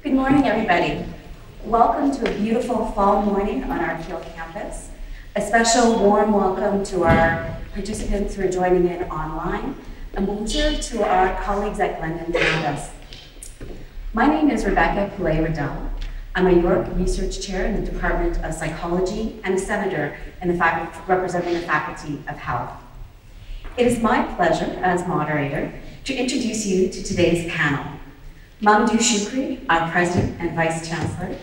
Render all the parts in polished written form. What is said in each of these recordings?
Good morning, everybody. Welcome to a beautiful fall morning on our Peel campus. A special warm welcome to our participants who are joining in online, and bonjour to our colleagues at Glendon Campus. My name is Rebecca Poulet-Riddell. I'm a York Research Chair in the Department of Psychology and a Senator in the representing the Faculty of Health. It is my pleasure as moderator to introduce you to today's panel. Mamadou Choukri, our President and Vice Chancellor,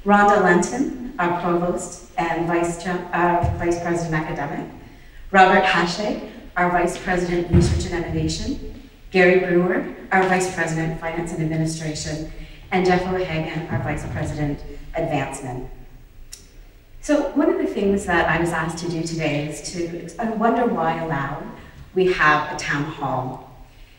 Rhonda Lenton, our Provost and Vice President Academic, Robert Hasheg, our Vice President Research and Innovation, Gary Brewer, our Vice President Finance and Administration, and Jeff O'Hagan, our Vice President Advancement. So one of the things that I was asked to do today is to wonder why aloud we have a town hall.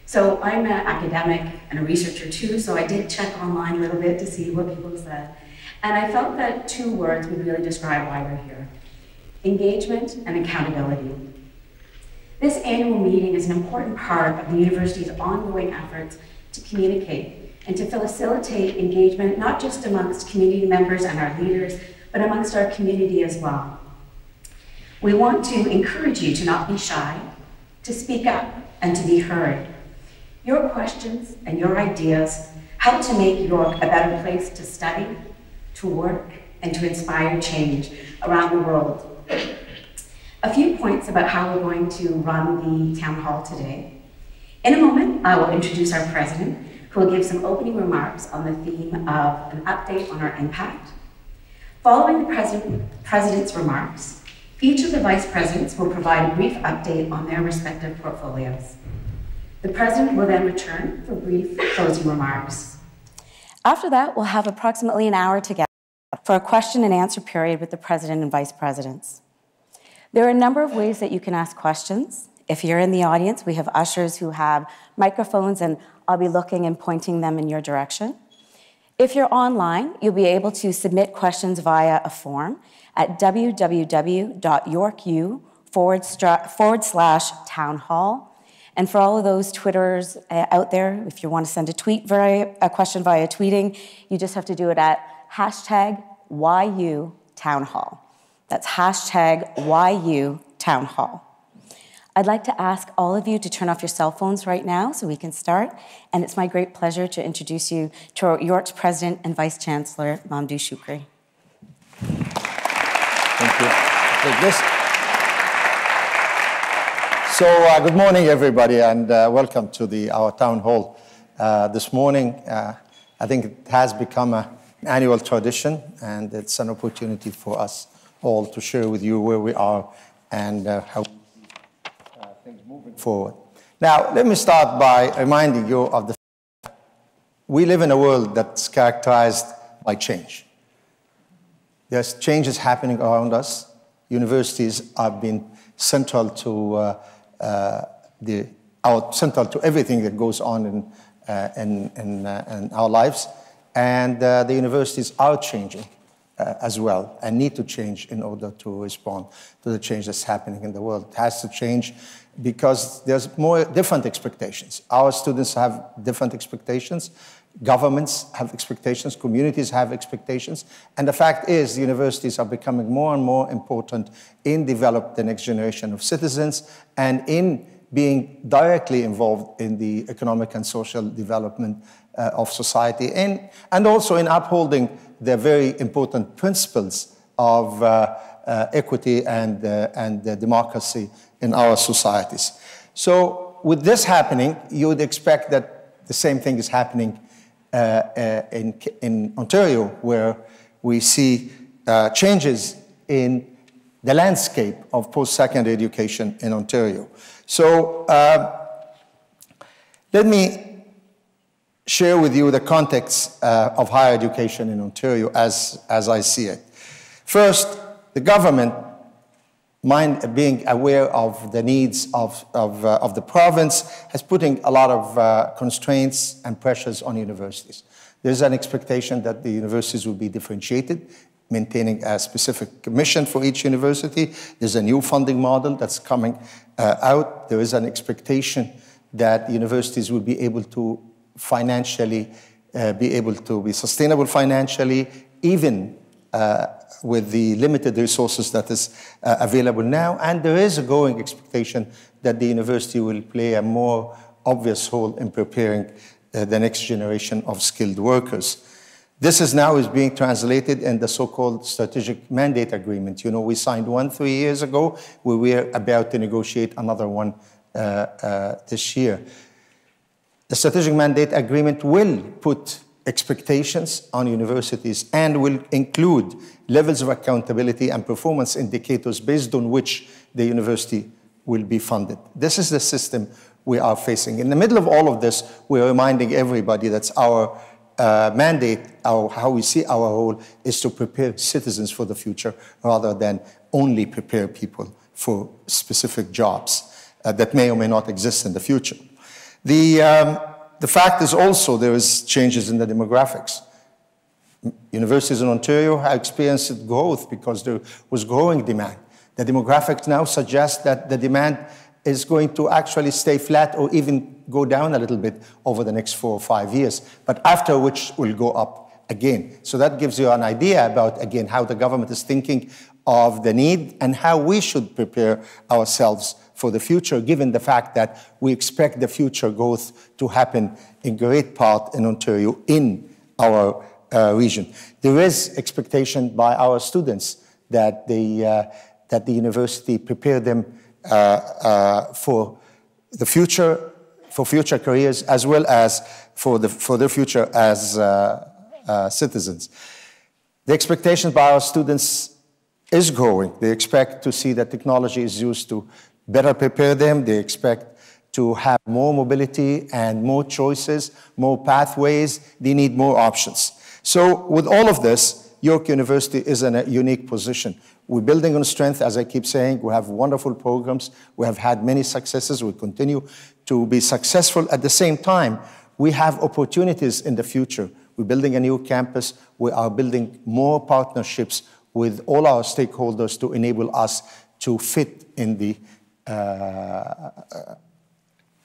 So I'm an academic and a researcher too, so I did check online a little bit to see what people said. And I felt that two words would really describe why we're here: engagement and accountability. This annual meeting is an important part of the university's ongoing efforts to communicate and to facilitate engagement, not just amongst community members and our leaders, but amongst our community as well. We want to encourage you to not be shy, to speak up and to be heard. Your questions and your ideas help to make York a better place to study, to work, and to inspire change around the world. A few points about how we're going to run the town hall today. In a moment, I will introduce our president, who will give some opening remarks on the theme of an update on our impact. Following the president's remarks, each of the vice presidents will provide a brief update on their respective portfolios. The president will then return for brief closing remarks. After that, we'll have approximately an hour together for a question and answer period with the president and vice presidents. There are a number of ways that you can ask questions. If you're in the audience, we have ushers who have microphones, and I'll be looking and pointing them in your direction. If you're online, you'll be able to submit questions via a form at www.yorku.com/townhall. And for all of those Twitters out there, if you want to send a question via tweeting, you just have to do it at #YUTownhall. That's #YUTownhall. I'd like to ask all of you to turn off your cell phones right now so we can start. And it's my great pleasure to introduce you to York's President and Vice Chancellor, Mamadou Choukri. Thank you. Take this. So good morning, everybody, and welcome to our town hall this morning. I think it has become an annual tradition, and it's an opportunity for us all to share with you where we are and how we see things moving forward. Now, let me start by reminding you of the fact that we live in a world that's characterized by change. There's changes happening around us. Universities have been central to central to everything that goes on in our lives, and the universities are changing as well, and need to change in order to respond to the change that's happening in the world. It has to change because there's different expectations. Our students have different expectations. Governments have expectations, communities have expectations, and the fact is the universities are becoming more and more important in developing the next generation of citizens and in being directly involved in the economic and social development of society, and also in upholding the very important principles of equity and democracy in our societies. So with this happening, you would expect that the same thing is happening in Ontario, where we see changes in the landscape of post-secondary education in Ontario. So let me share with you the context of higher education in Ontario as I see it. First, the government, being aware of the needs of the province, has putting a lot of constraints and pressures on universities. There's an expectation that the universities will be differentiated, maintaining a specific mission for each university. There's a new funding model that's coming out. There is an expectation that universities will be able to financially be able to be sustainable financially, even with the limited resources that is available now. And there is a growing expectation that the university will play a more obvious role in preparing the next generation of skilled workers. This is now being translated in the so-called strategic mandate agreement. You know, we signed one 3 years ago. We were about to negotiate another one this year. The strategic mandate agreement will put expectations on universities and will include levels of accountability and performance indicators based on which the university will be funded. This is the system we are facing. In the middle of all of this, we're reminding everybody that our mandate, how we see our role, is to prepare citizens for the future rather than only prepare people for specific jobs that may or may not exist in the future. The fact is also there is changes in the demographics. Universities in Ontario have experienced growth because there was growing demand. The demographics now suggest that the demand is going to actually stay flat or even go down a little bit over the next 4 or 5 years, but after which will go up again. So that gives you an idea about, again, how the government is thinking of the need and how we should prepare ourselves for the future, given the fact that we expect the future growth to happen in great part in Ontario, in our region. There is expectation by our students that the university prepare them for the future, for future careers, as well as for their future as citizens. The expectation by our students is growing. They expect to see that technology is used to better prepare them. They expect to have more mobility and more choices, more pathways. They need more options. So with all of this, York University is in a unique position. We're building on strength, as I keep saying. We have wonderful programs. We have had many successes. We continue to be successful. At the same time, we have opportunities in the future. We're building a new campus. We are building more partnerships with all our stakeholders to enable us to fit in the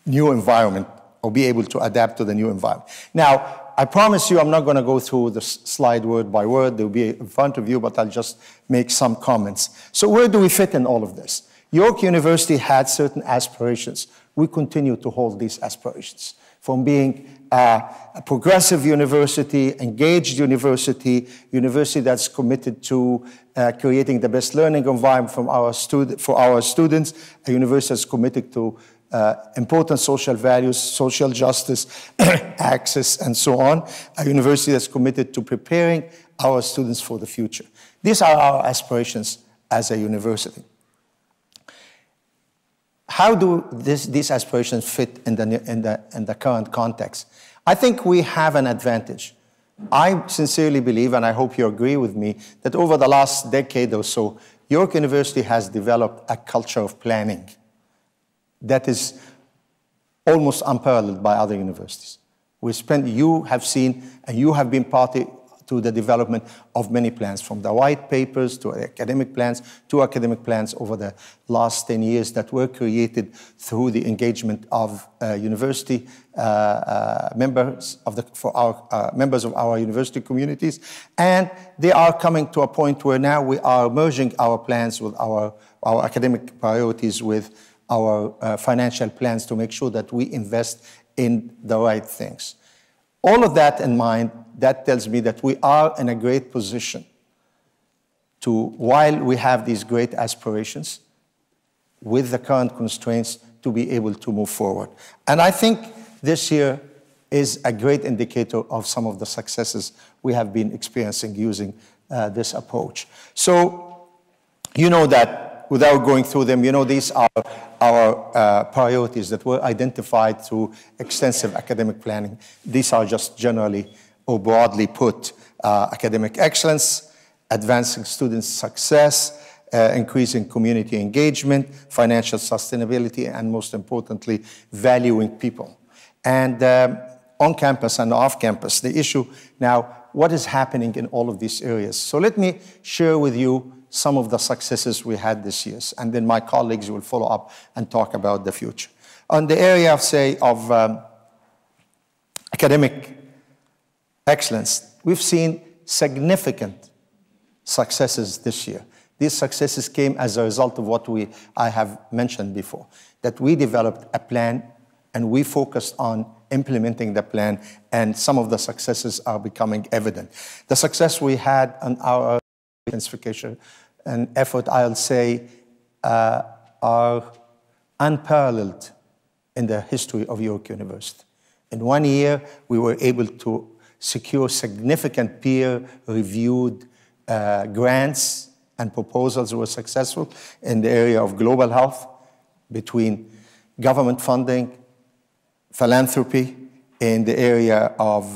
new environment or be able to adapt to the new environment. Now, I promise you I'm not going to go through the slide word by word. They'll be in front of you, but I'll just make some comments. So where do we fit in all of this? York University had certain aspirations. We continue to hold these aspirations. From being a progressive university, engaged university, university that's committed to creating the best learning environment for our students, a university that's committed to important social values, social justice, access, and so on, a university that's committed to preparing our students for the future. These are our aspirations as a university. How do these aspirations fit in the current context? I think we have an advantage. I sincerely believe, and I hope you agree with me, that over the last decade or so, York University has developed a culture of planning that is almost unparalleled by other universities. You have seen, and you have been party to the development of many plans, from the white papers to academic plans over the last 10 years that were created through the engagement of university members of our university communities. And they are coming to a point where now we are merging our plans with our academic priorities with our financial plans to make sure that we invest in the right things. All of that in mind, that tells me that we are in a great position to, while we have these great aspirations, with the current constraints, to be able to move forward. And I think this year is a great indicator of some of the successes we have been experiencing using this approach. So, you know that, without going through them, you know these are our priorities that were identified through extensive academic planning. These are just generally or broadly put, academic excellence, advancing student success, increasing community engagement, financial sustainability, and most importantly, valuing people. And on campus and off campus, the issue now, what is happening in all of these areas? So let me share with you some of the successes we had this year, and then my colleagues will follow up and talk about the future. On the area of, say, of academic excellence, we've seen significant successes this year. These successes came as a result of what I have mentioned before, that we developed a plan and we focused on implementing the plan, and some of the successes are becoming evident. The success we had on our intensification and effort, I'll say, are unparalleled in the history of York University. In 1 year, we were able to secure significant peer-reviewed grants and proposals were successful in the area of global health, between government funding, philanthropy, in the area of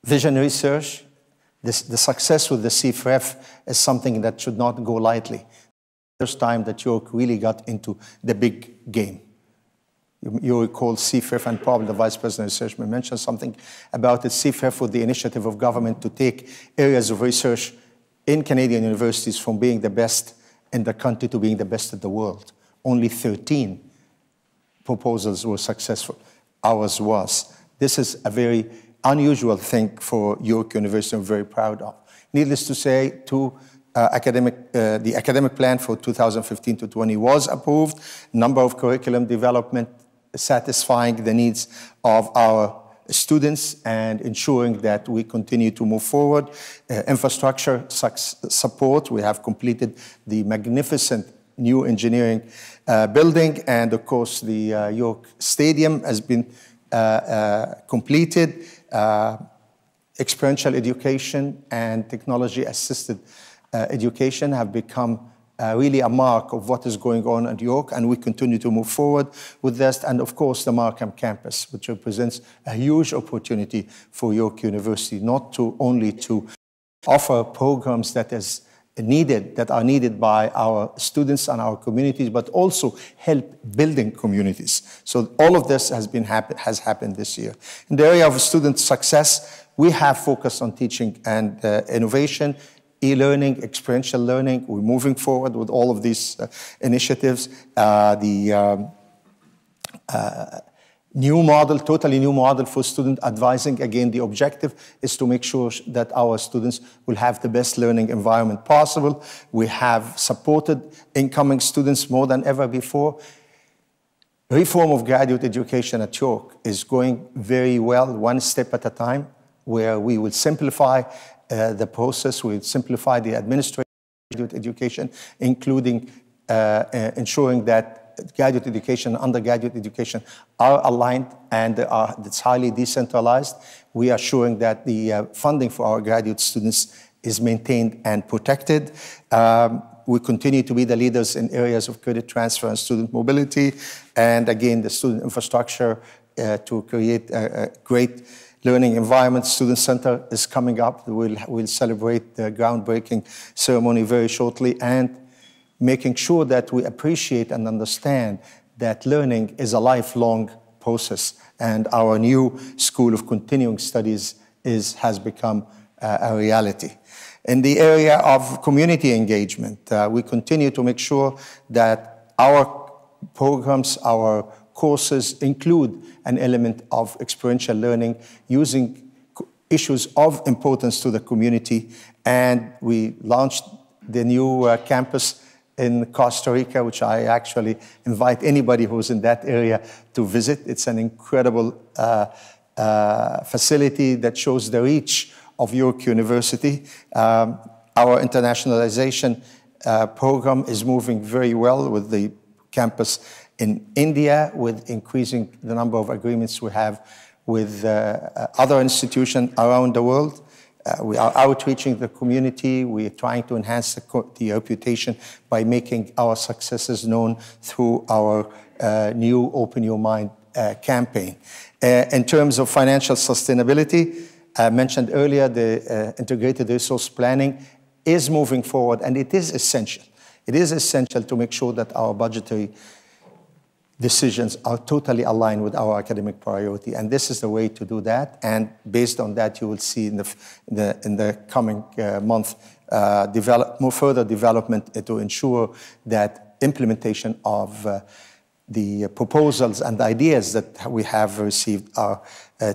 vision research. The success with the CFREF is something that should not go lightly. First time that York really got into the big game. You recall CFREF, and probably the Vice President of Research may mention something about it. CFREF was the initiative of government to take areas of research in Canadian universities from being the best in the country to being the best in the world. Only 13 proposals were successful. Ours was. This is a very unusual thing for York University, I'm very proud of. Needless to say, the academic plan for 2015 to 20 was approved. Number of curriculum development satisfying the needs of our students and ensuring that we continue to move forward. Infrastructure support, we have completed the magnificent new engineering building, and of course the York Stadium has been completed. Experiential education and technology-assisted education have become really a mark of what is going on at York, and we continue to move forward with this. And of course, the Markham campus, which represents a huge opportunity for York University, not only to offer programs that are needed by our students and our communities, but also help building communities. So all of this has happened this year. In the area of student success, we have focused on teaching and innovation, e-learning, experiential learning. We're moving forward with all of these initiatives. New model, totally new model for student advising. Again, the objective is to make sure that our students will have the best learning environment possible. We have supported incoming students more than ever before. Reform of graduate education at York is going very well, one step at a time, where we will simplify the process, we'll simplify the administration of graduate education, including ensuring that graduate education and undergraduate education are aligned and it's highly decentralized. We are assuring that the funding for our graduate students is maintained and protected. We continue to be the leaders in areas of credit transfer and student mobility, and again, the student infrastructure to create a great learning environment. Student Center is coming up. We'll celebrate the groundbreaking ceremony very shortly, and making sure that we appreciate and understand that learning is a lifelong process, and our new School of Continuing Studies has become a reality. In the area of community engagement, we continue to make sure that our programs, our courses include an element of experiential learning using issues of importance to the community. And we launched the new campus in Costa Rica, which I actually invite anybody who's in that area to visit. It's an incredible facility that shows the reach of York University. Our internationalization program is moving very well with the campus in India, with increasing the number of agreements we have with other institutions around the world. We are outreaching the community. We are trying to enhance the reputation by making our successes known through our new Open Your Mind campaign. In terms of financial sustainability, I mentioned earlier the integrated resource planning is moving forward, and it is essential. It is essential to make sure that our budgetary decisions are totally aligned with our academic priority, and this is the way to do that. And based on that, you will see in the coming month more further development to ensure that implementation of the proposals and ideas that we have received are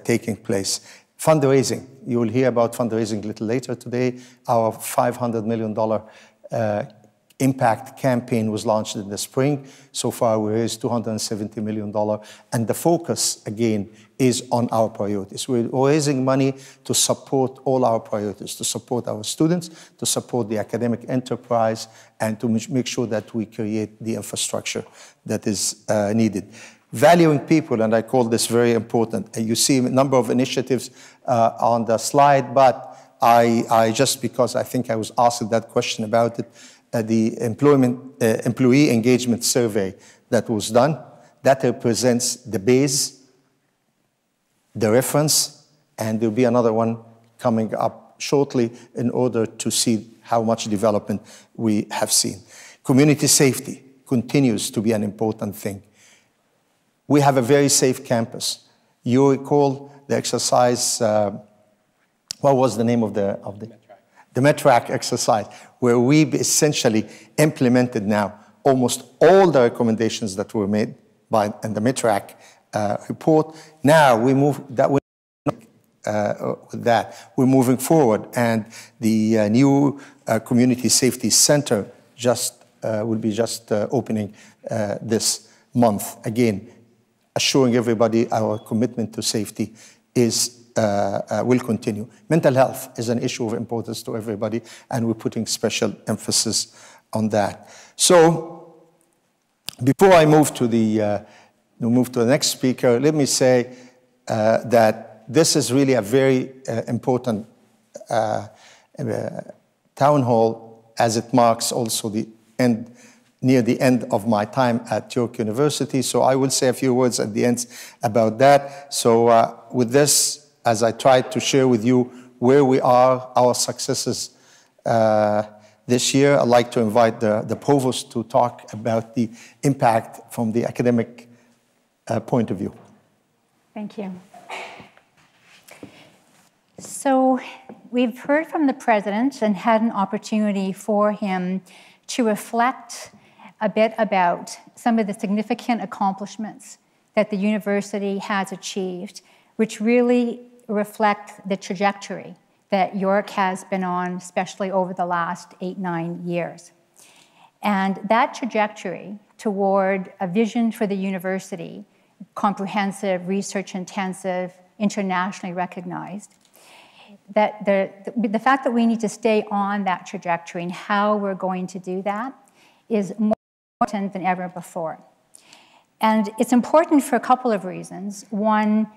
taking place. Fundraising, you will hear about fundraising a little later today. Our $500 million impact campaign was launched in the spring. So far, we raised $270 million. And the focus, again, is on our priorities. We're raising money to support all our priorities, to support our students, to support the academic enterprise, and to make sure that we create the infrastructure that is needed. Valuing people, and I call this very important. You see a number of initiatives on the slide, but I just because I think I was asked that question about it, the employee engagement survey that was done, that represents the base, the reference, and there'll be another one coming up shortly in order to see how much development we have seen. Community safety continues to be an important thing. We have a very safe campus. You recall the exercise, what was the name of the METRAC exercise, where we essentially implemented now almost all the recommendations that were made in the METRAC report. Now we move that with that. We're moving forward, and the new Community Safety Center will be opening this month. Again, assuring everybody our commitment to safety will continue. Mental health is an issue of importance to everybody, and we're putting special emphasis on that. So, before I move to the next speaker, let me say that this is really a very important town hall, as it marks also near the end of my time at York University. So I will say a few words at the end about that. So with this, as I tried to share with you where we are, our successes this year, I'd like to invite the provost to talk about the impact from the academic point of view. Thank you. So we've heard from the president and had an opportunity for him to reflect a bit about some of the significant accomplishments that the university has achieved, which really reflect the trajectory that York has been on, especially over the last 8-9 years. And that trajectory toward a vision for the university, comprehensive, research-intensive, internationally recognized, that the fact that we need to stay on that trajectory and how we're going to do that is more important than ever before. And it's important for a couple of reasons. One,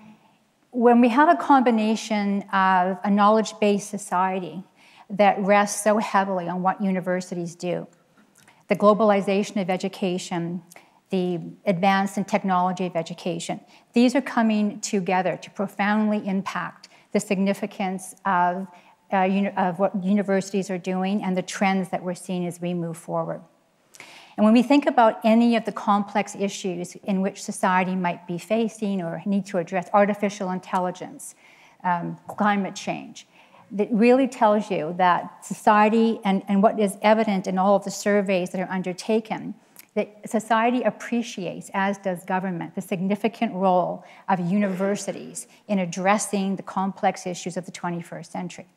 when we have a combination of a knowledge-based society that rests so heavily on what universities do, the globalization of education, the advance in technology of education, these are coming together to profoundly impact the significance of what universities are doing and the trends that we're seeing as we move forward. And when we think about any of the complex issues in which society might be facing or need to address, artificial intelligence, climate change, that really tells you that society, and what is evident in all of the surveys that are undertaken, that society appreciates, as does government, the significant role of universities in addressing the complex issues of the 21st century.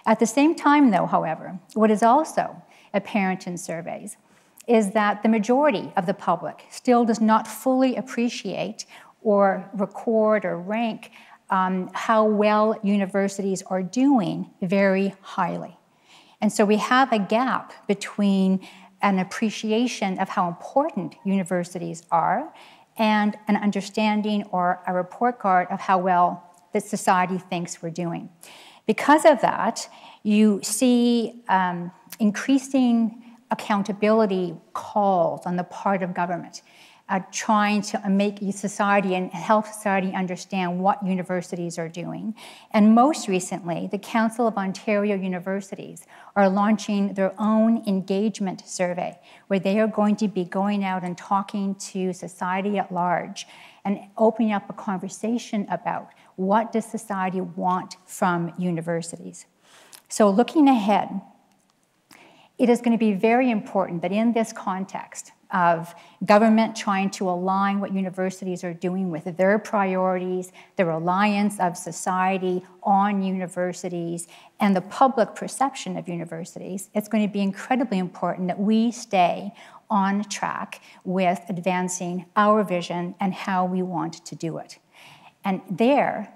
At the same time, though, however, what is also apparent in surveys is that the majority of the public still does not fully appreciate or record or rank how well universities are doing very highly. And so we have a gap between an appreciation of how important universities are and an understanding or a report card of how well the society thinks we're doing. Because of that, you see increasing accountability calls on the part of government, trying to make society and help society understand what universities are doing. And most recently, the Council of Ontario Universities are launching their own engagement survey, where they are going to be going out and talking to society at large and opening up a conversation about what does society want from universities. So looking ahead, it is going to be very important that in this context of government trying to align what universities are doing with their priorities, the reliance of society on universities, and the public perception of universities, it's going to be incredibly important that we stay on track with advancing our vision and how we want to do it. And there,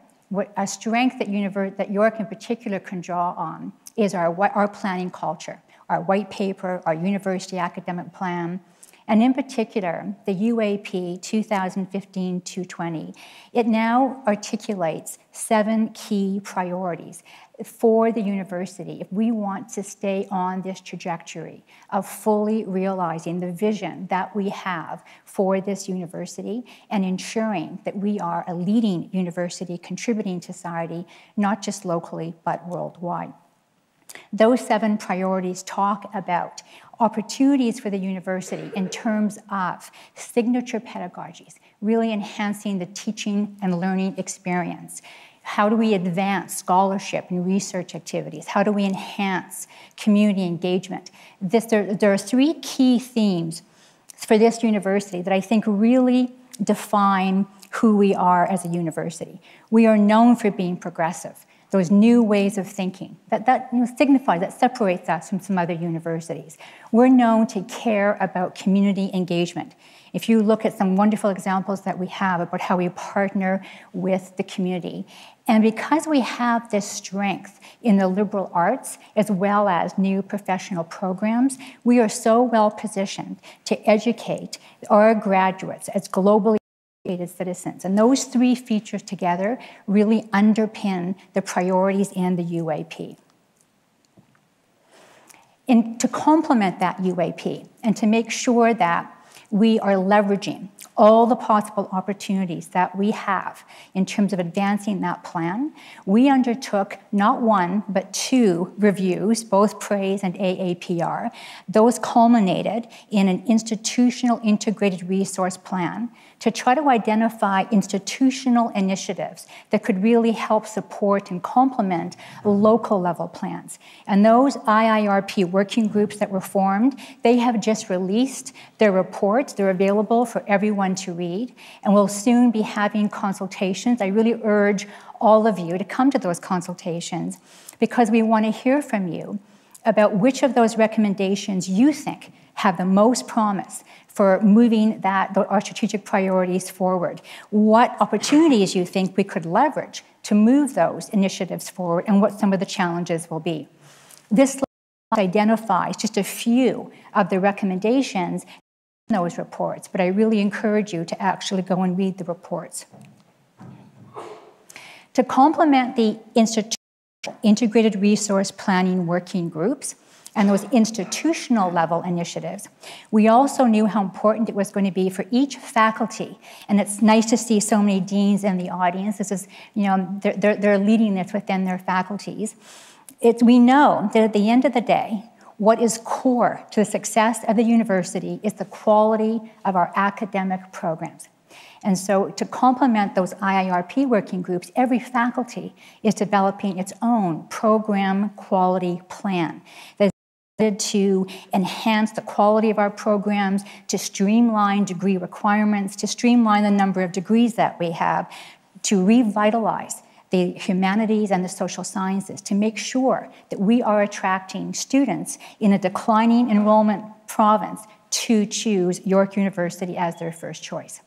a strength that York in particular can draw on is our planning culture, our white paper, our university academic plan, and in particular, the UAP 2015-220. It now articulates 7 key priorities for the university if we want to stay on this trajectory of fully realizing the vision that we have for this university and ensuring that we are a leading university contributing to society, not just locally, but worldwide. Those 7 priorities talk about opportunities for the university in terms of signature pedagogies, really enhancing the teaching and learning experience. How do we advance scholarship and research activities? How do we enhance community engagement? There are 3 key themes for this university that I think really define who we are as a university. We are known for being progressive. Those new ways of thinking, that signifies, that separates us from some other universities. We're known to care about community engagement. If you look at some wonderful examples that we have about how we partner with the community. And because we have this strength in the liberal arts, as well as new professional programs, we are so well positioned to educate our graduates as globally citizens. And those 3 features together really underpin the priorities in the UAP. And to complement that UAP and to make sure that we are leveraging all the possible opportunities that we have in terms of advancing that plan, we undertook not 1, but 2 reviews, both PRAISE and AAPR. Those culminated in an institutional integrated resource plan to try to identify institutional initiatives that could really help support and complement local level plans. And those IIRP working groups that were formed, they have just released their reports. They're available for everyone to read, and we'll soon be having consultations. I really urge all of you to come to those consultations because we want to hear from you about which of those recommendations you think have the most promise for moving our strategic priorities forward. What opportunities you think we could leverage to move those initiatives forward and what some of the challenges will be. This slide identifies just a few of the recommendations in those reports, but I really encourage you to actually go and read the reports. To complement the integrated resource planning working groups, and those institutional level initiatives, we also knew how important it was going to be for each faculty. And it's nice to see so many deans in the audience. This is, they're leading this within their faculties. We know that at the end of the day, what is core to the success of the university is the quality of our academic programs. And so to complement those IIRP working groups, every faculty is developing its own program quality plan that is to enhance the quality of our programs, to streamline degree requirements, to streamline the number of degrees that we have, to revitalize the humanities and the social sciences, to make sure that we are attracting students in a declining enrollment province to choose York University as their first choice.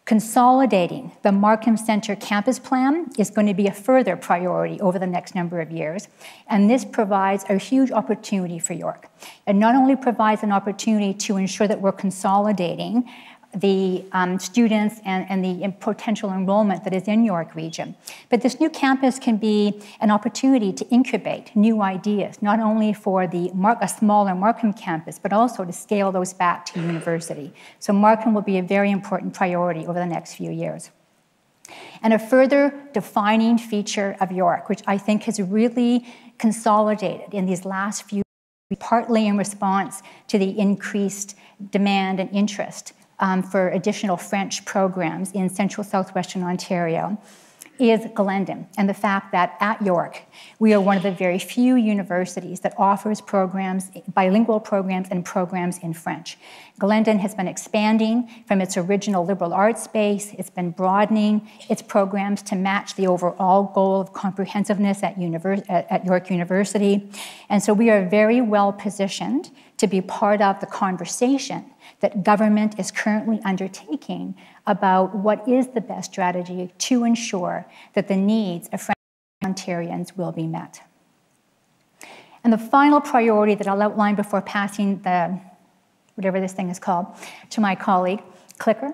Consolidating the Markham Center campus plan is going to be a further priority over the next number of years, and this provides a huge opportunity for York. It not only provides an opportunity to ensure that we're consolidating the students and the potential enrollment that is in York region. But this new campus can be an opportunity to incubate new ideas, not only for a smaller Markham campus, but also to scale those back to university. So Markham will be a very important priority over the next few years. And a further defining feature of York, which I think has really consolidated in these last few years, partly in response to the increased demand and interest for additional French programs in central southwestern Ontario, is Glendon and the fact that at York, we are one of the very few universities that offers programs, bilingual programs and programs in French. Glendon has been expanding from its original liberal arts space. It's been broadening its programs to match the overall goal of comprehensiveness at York University. And so we are very well positioned to be part of the conversation that government is currently undertaking about what is the best strategy to ensure that the needs of French Ontarians will be met. And the final priority that I'll outline before passing the, whatever this thing is called, to my colleague, Clicker,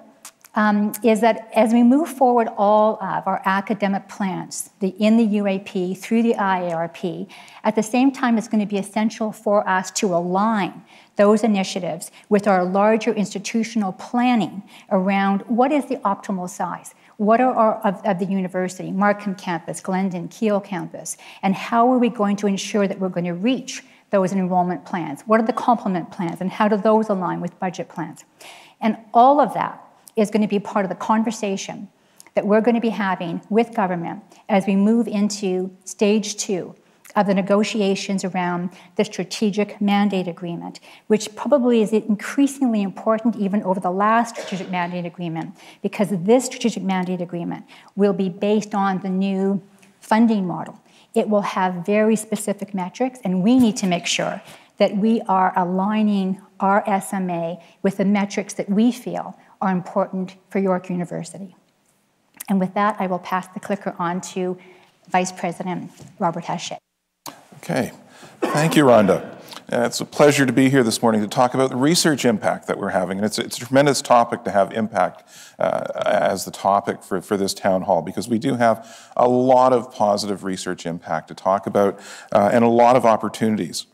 is that as we move forward all of our academic plans in the UAP through the IARP, at the same time it's going to be essential for us to align those initiatives with our larger institutional planning around what is the optimal size, what are of the university, Markham campus, Glendon, Keele campus, and how are we going to ensure that we're going to reach those enrollment plans? What are the complement plans and how do those align with budget plans? And all of that is going to be part of the conversation that we're going to be having with government as we move into stage 2 of the negotiations around the Strategic Mandate Agreement, which probably is increasingly important even over the last Strategic Mandate Agreement, because this Strategic Mandate Agreement will be based on the new funding model. It will have very specific metrics, and we need to make sure that we are aligning our SMA with the metrics that we feel are important for York University. And with that, I will pass the clicker on to Vice President Robert Hachette. Okay, thank you, Rhonda. It's a pleasure to be here this morning to talk about the research impact that we're having. And it's a tremendous topic to have impact as the topic for this town hall, because we do have a lot of positive research impact to talk about and a lot of opportunities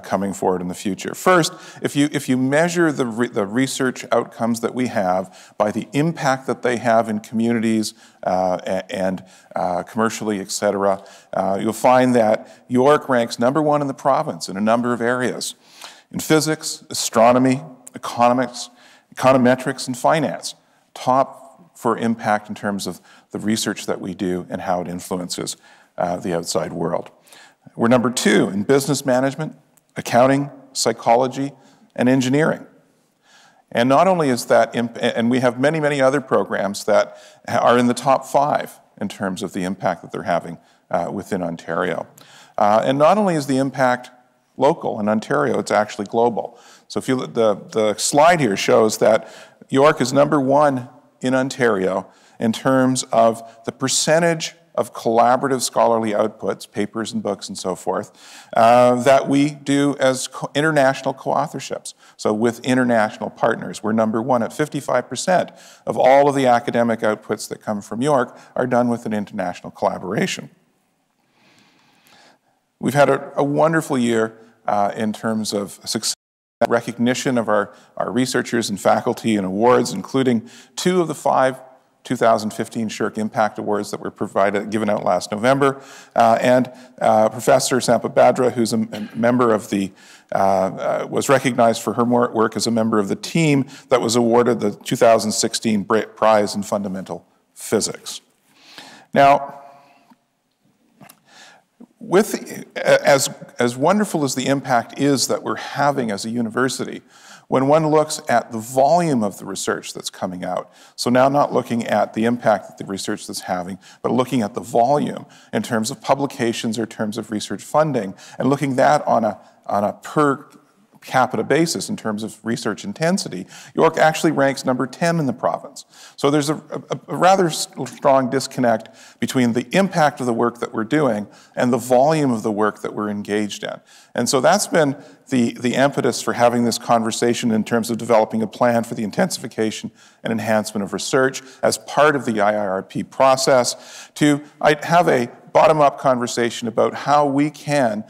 coming forward in the future. First, if you measure the research outcomes that we have by the impact that they have in communities and commercially, et cetera, you'll find that York ranks #1 in the province in a number of areas. In physics, astronomy, economics, econometrics, and finance. Top for impact in terms of the research that we do and how it influences the outside world. We're #2 in business management, accounting, psychology, and engineering. And not only is that, and we have many, many other programs that are in the top 5 in terms of the impact that they're having within Ontario. And not only is the impact local in Ontario, it's actually global. So if you look, the slide here shows that York is #1 in Ontario in terms of the percentage of collaborative scholarly outputs, papers and books and so forth, that we do as international co-authorships. So with international partners, we're #1 at 55% of all of the academic outputs that come from York are done with an international collaboration. We've had a wonderful year in terms of success, recognition of our researchers and faculty and awards, including 2 of the 5 2015 Shirk Impact Awards that were given out last November, and Professor Sampa Badra, who's a member of the, was recognized for her work as a member of the team that was awarded the 2016 Prize in Fundamental Physics. Now, as wonderful as the impact is that we're having as a university, when one looks at the volume of the research that's coming out, so now not looking at the impact that the research that's having, but looking at the volume in terms of publications or terms of research funding, and looking that on a per capita basis in terms of research intensity, York actually ranks #10 in the province. So there's a rather strong disconnect between the impact of the work that we're doing and the volume of the work that we're engaged in. And so that's been the impetus for having this conversation in terms of developing a plan for the intensification and enhancement of research as part of the IIRP process, to have a bottom-up conversation about how we can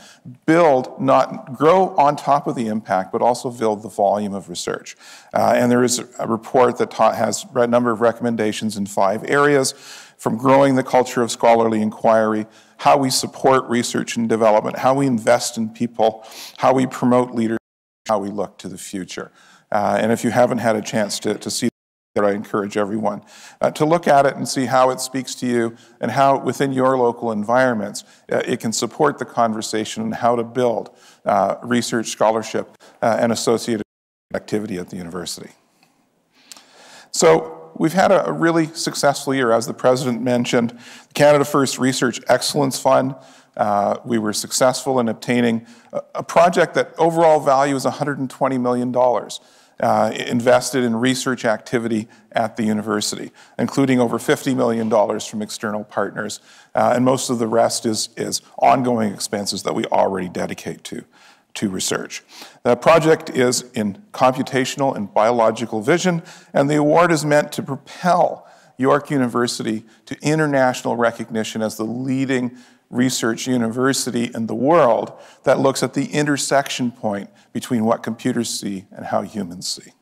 build, not grow on top of the impact, but also build the volume of research. And there is a report that has a number of recommendations in 5 areas, from growing the culture of scholarly inquiry, how we support research and development, how we invest in people, how we promote leadership, how we look to the future. And if you haven't had a chance to see that I encourage everyone to look at it and see how it speaks to you and how within your local environments it can support the conversation on how to build research, scholarship, and associated activity at the university. So we've had a really successful year, as the President mentioned. The Canada First Research Excellence Fund, we were successful in obtaining a project that overall value is $120 million. Invested in research activity at the university, including over $50 million from external partners, and most of the rest is ongoing expenses that we already dedicate to research. The project is in computational and biological vision, and the award is meant to propel York University to international recognition as the leading research university in the world that looks at the intersection point between what computers see and how humans see.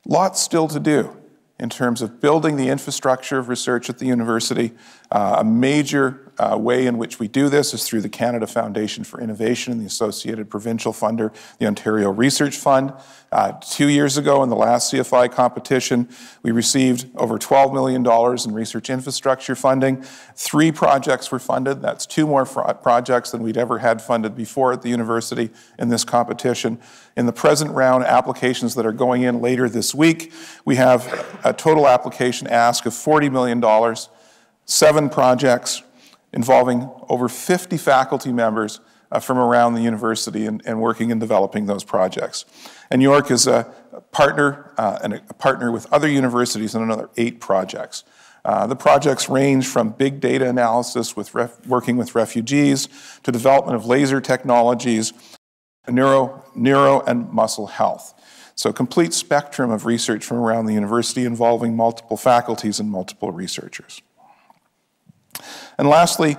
Lots still to do in terms of building the infrastructure of research at the university. A major way in which we do this is through the Canada Foundation for Innovation and the associated provincial funder, the Ontario Research Fund. 2 years ago, in the last CFI competition, we received over $12 million in research infrastructure funding. 3 projects were funded. That's 2 more projects than we'd ever had funded before at the university in this competition. In the present round, applications that are going in later this week, we have a total application ask of $40 million, 7 projects involving over 50 faculty members from around the university and working and developing those projects. And York is a partner with other universities in another 8 projects. The projects range from big data analysis with working with refugees to development of laser technologies, neuro and muscle health. So a complete spectrum of research from around the university involving multiple faculties and multiple researchers. And lastly,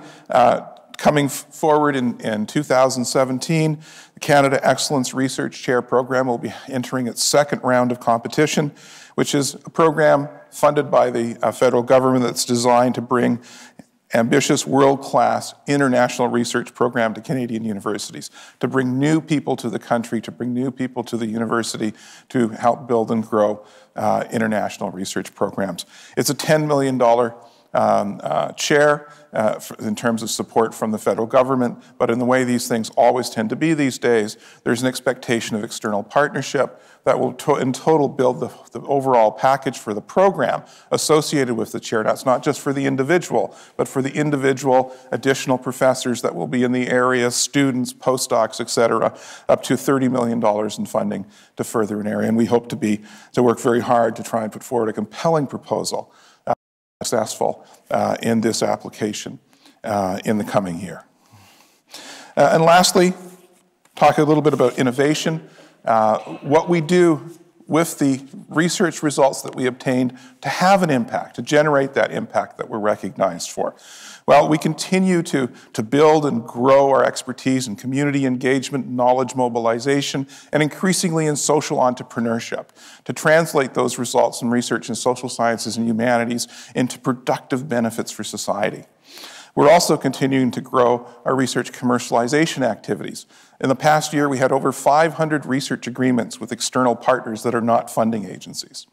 coming forward in 2017, the Canada Excellence Research Chair Program will be entering its 2nd round of competition, which is a program funded by the federal government that's designed to bring ambitious world-class international research program to Canadian universities, to bring new people to the country, to bring new people to the university to help build and grow international research programs. It's a $10 million chair in terms of support from the federal government, but in the way these things always tend to be these days, there's an expectation of external partnership that will in total build the overall package for the program associated with the chair. That's not just for the individual, but for the individual additional professors that will be in the area, students, postdocs, et cetera, up to $30 million in funding to further an area. And we hope to work very hard to try and put forward a compelling proposal successful in this application in the coming year. And lastly, talk a little bit about innovation. What we do with the research results that we obtained to have an impact, to generate that impact that we're recognized for. Well, we continue to build and grow our expertise in community engagement, knowledge mobilization, and increasingly in social entrepreneurship, to translate those results in research in social sciences and humanities into productive benefits for society. We're also continuing to grow our research commercialization activities. In the past year, we had over 500 research agreements with external partners that are not funding agencies.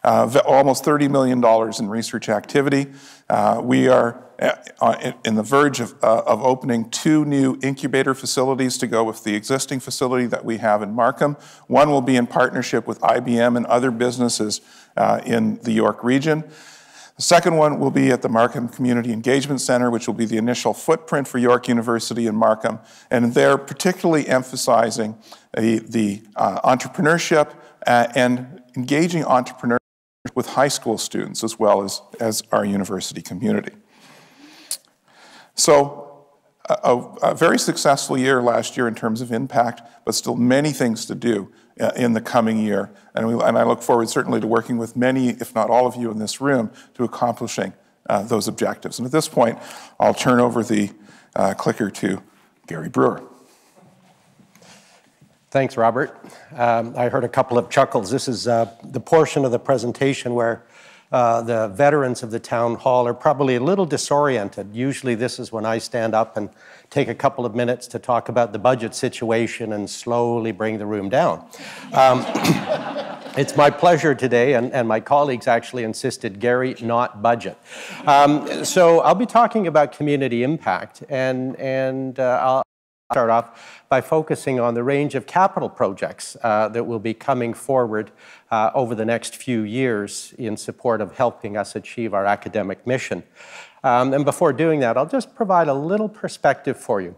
Almost $30 million in research activity. We are in the verge of opening 2 new incubator facilities to go with the existing facility that we have in Markham. One will be in partnership with IBM and other businesses in the York region. The second one will be at the Markham Community Engagement Center, which will be the initial footprint for York University in Markham, and they're particularly emphasizing the entrepreneurship and engaging entrepreneurs with high school students as well as our university community. So a very successful year last year in terms of impact, but still many things to do in the coming year. And I look forward certainly to working with many, if not all of you in this room, to accomplishing those objectives. And at this point, I'll turn over the clicker to Gary Brewer. Thanks, Robert. I heard a couple of chuckles. This is the portion of the presentation where The veterans of the town hall are probably a little disoriented. Usually this is when I stand up and take a couple of minutes to talk about the budget situation and slowly bring the room down. It's my pleasure today, and my colleagues actually insisted, Gary, not budget. So I'll be talking about community impact, and I'll start off by focusing on the range of capital projects that will be coming forward over the next few years in support of helping us achieve our academic mission. And before doing that, I'll just provide a little perspective for you.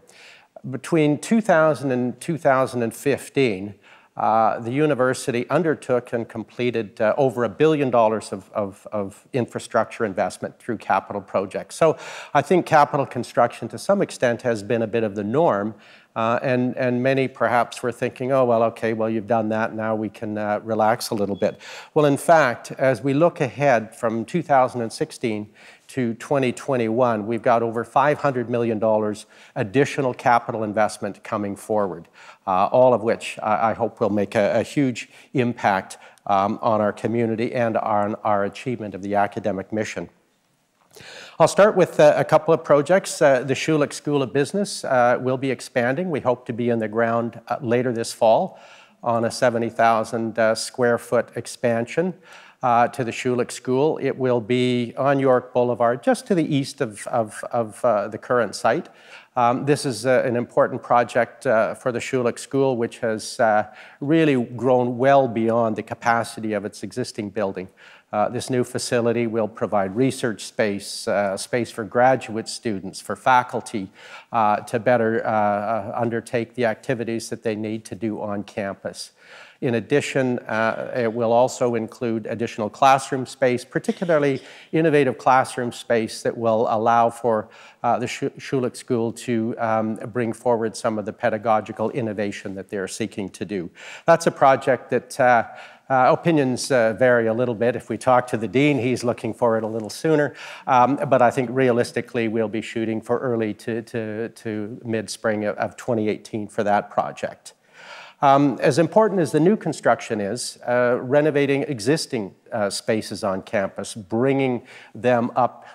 Between 2000 and 2015, the university undertook and completed over $1 billion of infrastructure investment through capital projects. So I think capital construction to some extent has been a bit of the norm, and many perhaps were thinking, oh, well, okay, well, you've done that, now we can relax a little bit. Well, in fact, as we look ahead from 2016 to 2021, we've got over $500 million additional capital investment coming forward, all of which I hope will make a huge impact on our community and on our achievement of the academic mission. I'll start with a couple of projects. The Schulich School of Business will be expanding. We hope to be in the ground later this fall on a 70,000 square foot expansion to the Schulich School. It will be on York Boulevard, just to the east of the current site. This is an important project for the Schulich School, which has really grown well beyond the capacity of its existing building. This new facility will provide research space, space for graduate students, for faculty to better undertake the activities that they need to do on campus. In addition, it will also include additional classroom space, particularly innovative classroom space that will allow for the Schulich School to bring forward some of the pedagogical innovation that they're seeking to do. That's a project that opinions vary a little bit. If we talk to the dean, he's looking for it a little sooner. But I think realistically, we'll be shooting for early to mid-spring of 2018 for that project. As important as the new construction is, renovating existing spaces on campus, bringing them up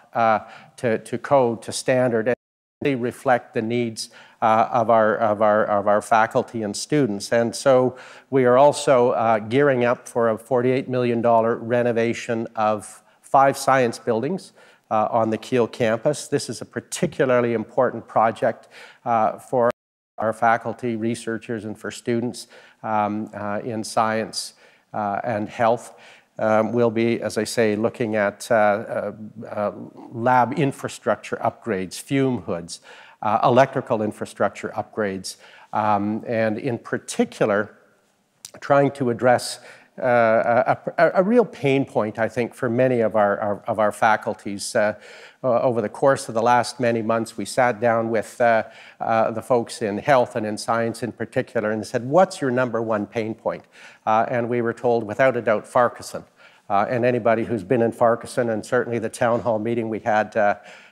to code, to standard, and they reflect the needs of our faculty and students. And so we are also gearing up for a $48 million renovation of 5 science buildings on the Kiel campus. This is a particularly important project for our faculty, researchers, and for students in science and health. We'll be, as I say, looking at lab infrastructure upgrades, fume hoods, electrical infrastructure upgrades, and in particular, trying to address a real pain point, I think, for many of our faculties. Over the course of the last many months, we sat down with the folks in health and in science in particular and said, what's your #1 pain point? And we were told, without a doubt, Farquharson. And anybody who's been in Farquharson, and certainly the town hall meeting we had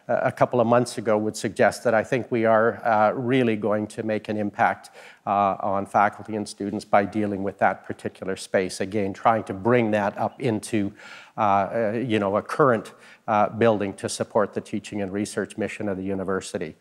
a couple of months ago would suggest that I think we are really going to make an impact on faculty and students by dealing with that particular space. Again, trying to bring that up into a current building to support the teaching and research mission of the university.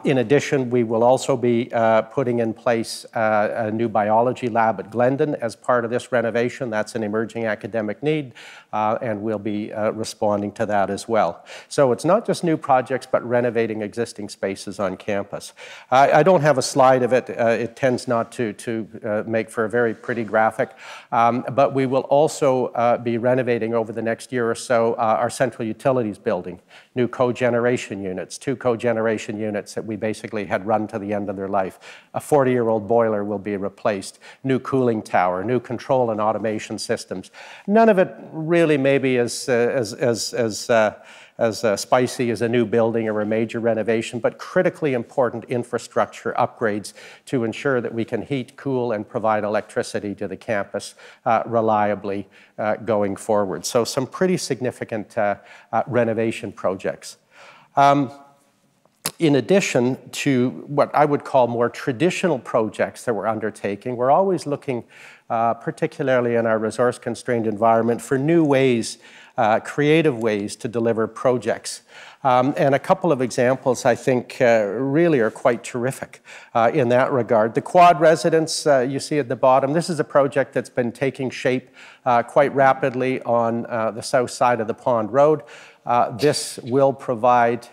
In addition, we will also be putting in place a new biology lab at Glendon as part of this renovation. That's an emerging academic need, and we'll be responding to that as well. So it's not just new projects, but renovating existing spaces on campus. I don't have a slide of it. It tends not to make for a very pretty graphic, but we will also be renovating over the next year or so our central utilities building, new cogeneration units, 2 cogeneration units that we basically had run to the end of their life. A 40-year-old boiler will be replaced, new cooling tower, new control and automation systems. None of it really maybe as spicy as a new building or a major renovation, but critically important infrastructure upgrades to ensure that we can heat, cool, and provide electricity to the campus reliably going forward. So some pretty significant renovation projects. In addition to what I would call more traditional projects that we're undertaking, we're always looking, particularly in our resource-constrained environment, for new ways creative ways to deliver projects. And a couple of examples, I think, really are quite terrific in that regard. The Quad residence, you see at the bottom, this is a project that's been taking shape quite rapidly on the south side of the Pond Road. This will provide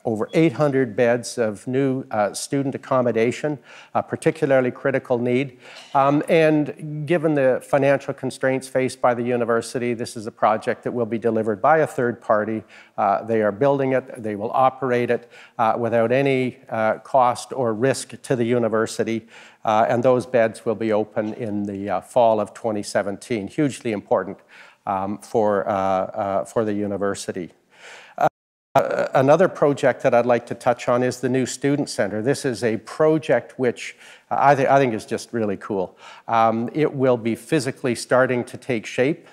over 800 beds of new student accommodation, particularly critical need. And given the financial constraints faced by the university, this is a project that will be delivered by a third party. They are building it, they will operate it without any cost or risk to the university. And those beds will be open in the fall of 2017. Hugely important for the university. Another project that I'd like to touch on is the new Student Center. This is a project which I think is just really cool. It will be physically starting to take shape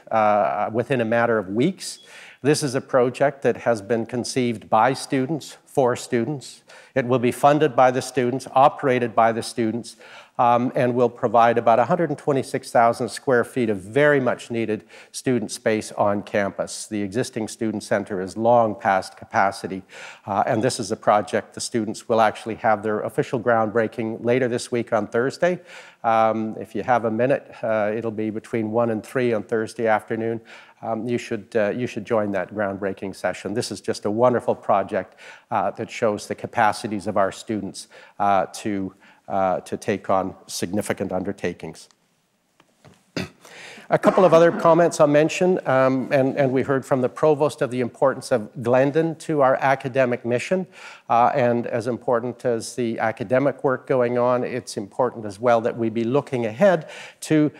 within a matter of weeks. This is a project that has been conceived by students, for students. It will be funded by the students, operated by the students, and will provide about 126,000 square feet of very much needed student space on campus. The existing student center is long past capacity, and this is a project the students will actually have their official groundbreaking later this week on Thursday. If you have a minute, it'll be between 1 and 3 on Thursday afternoon. You should join that groundbreaking session. This is just a wonderful project that shows the capacities of our students to take on significant undertakings. A couple of other comments I'll mention, and we heard from the provost of the importance of Glendon to our academic mission, and as important as the academic work going on, it's important as well that we be looking ahead to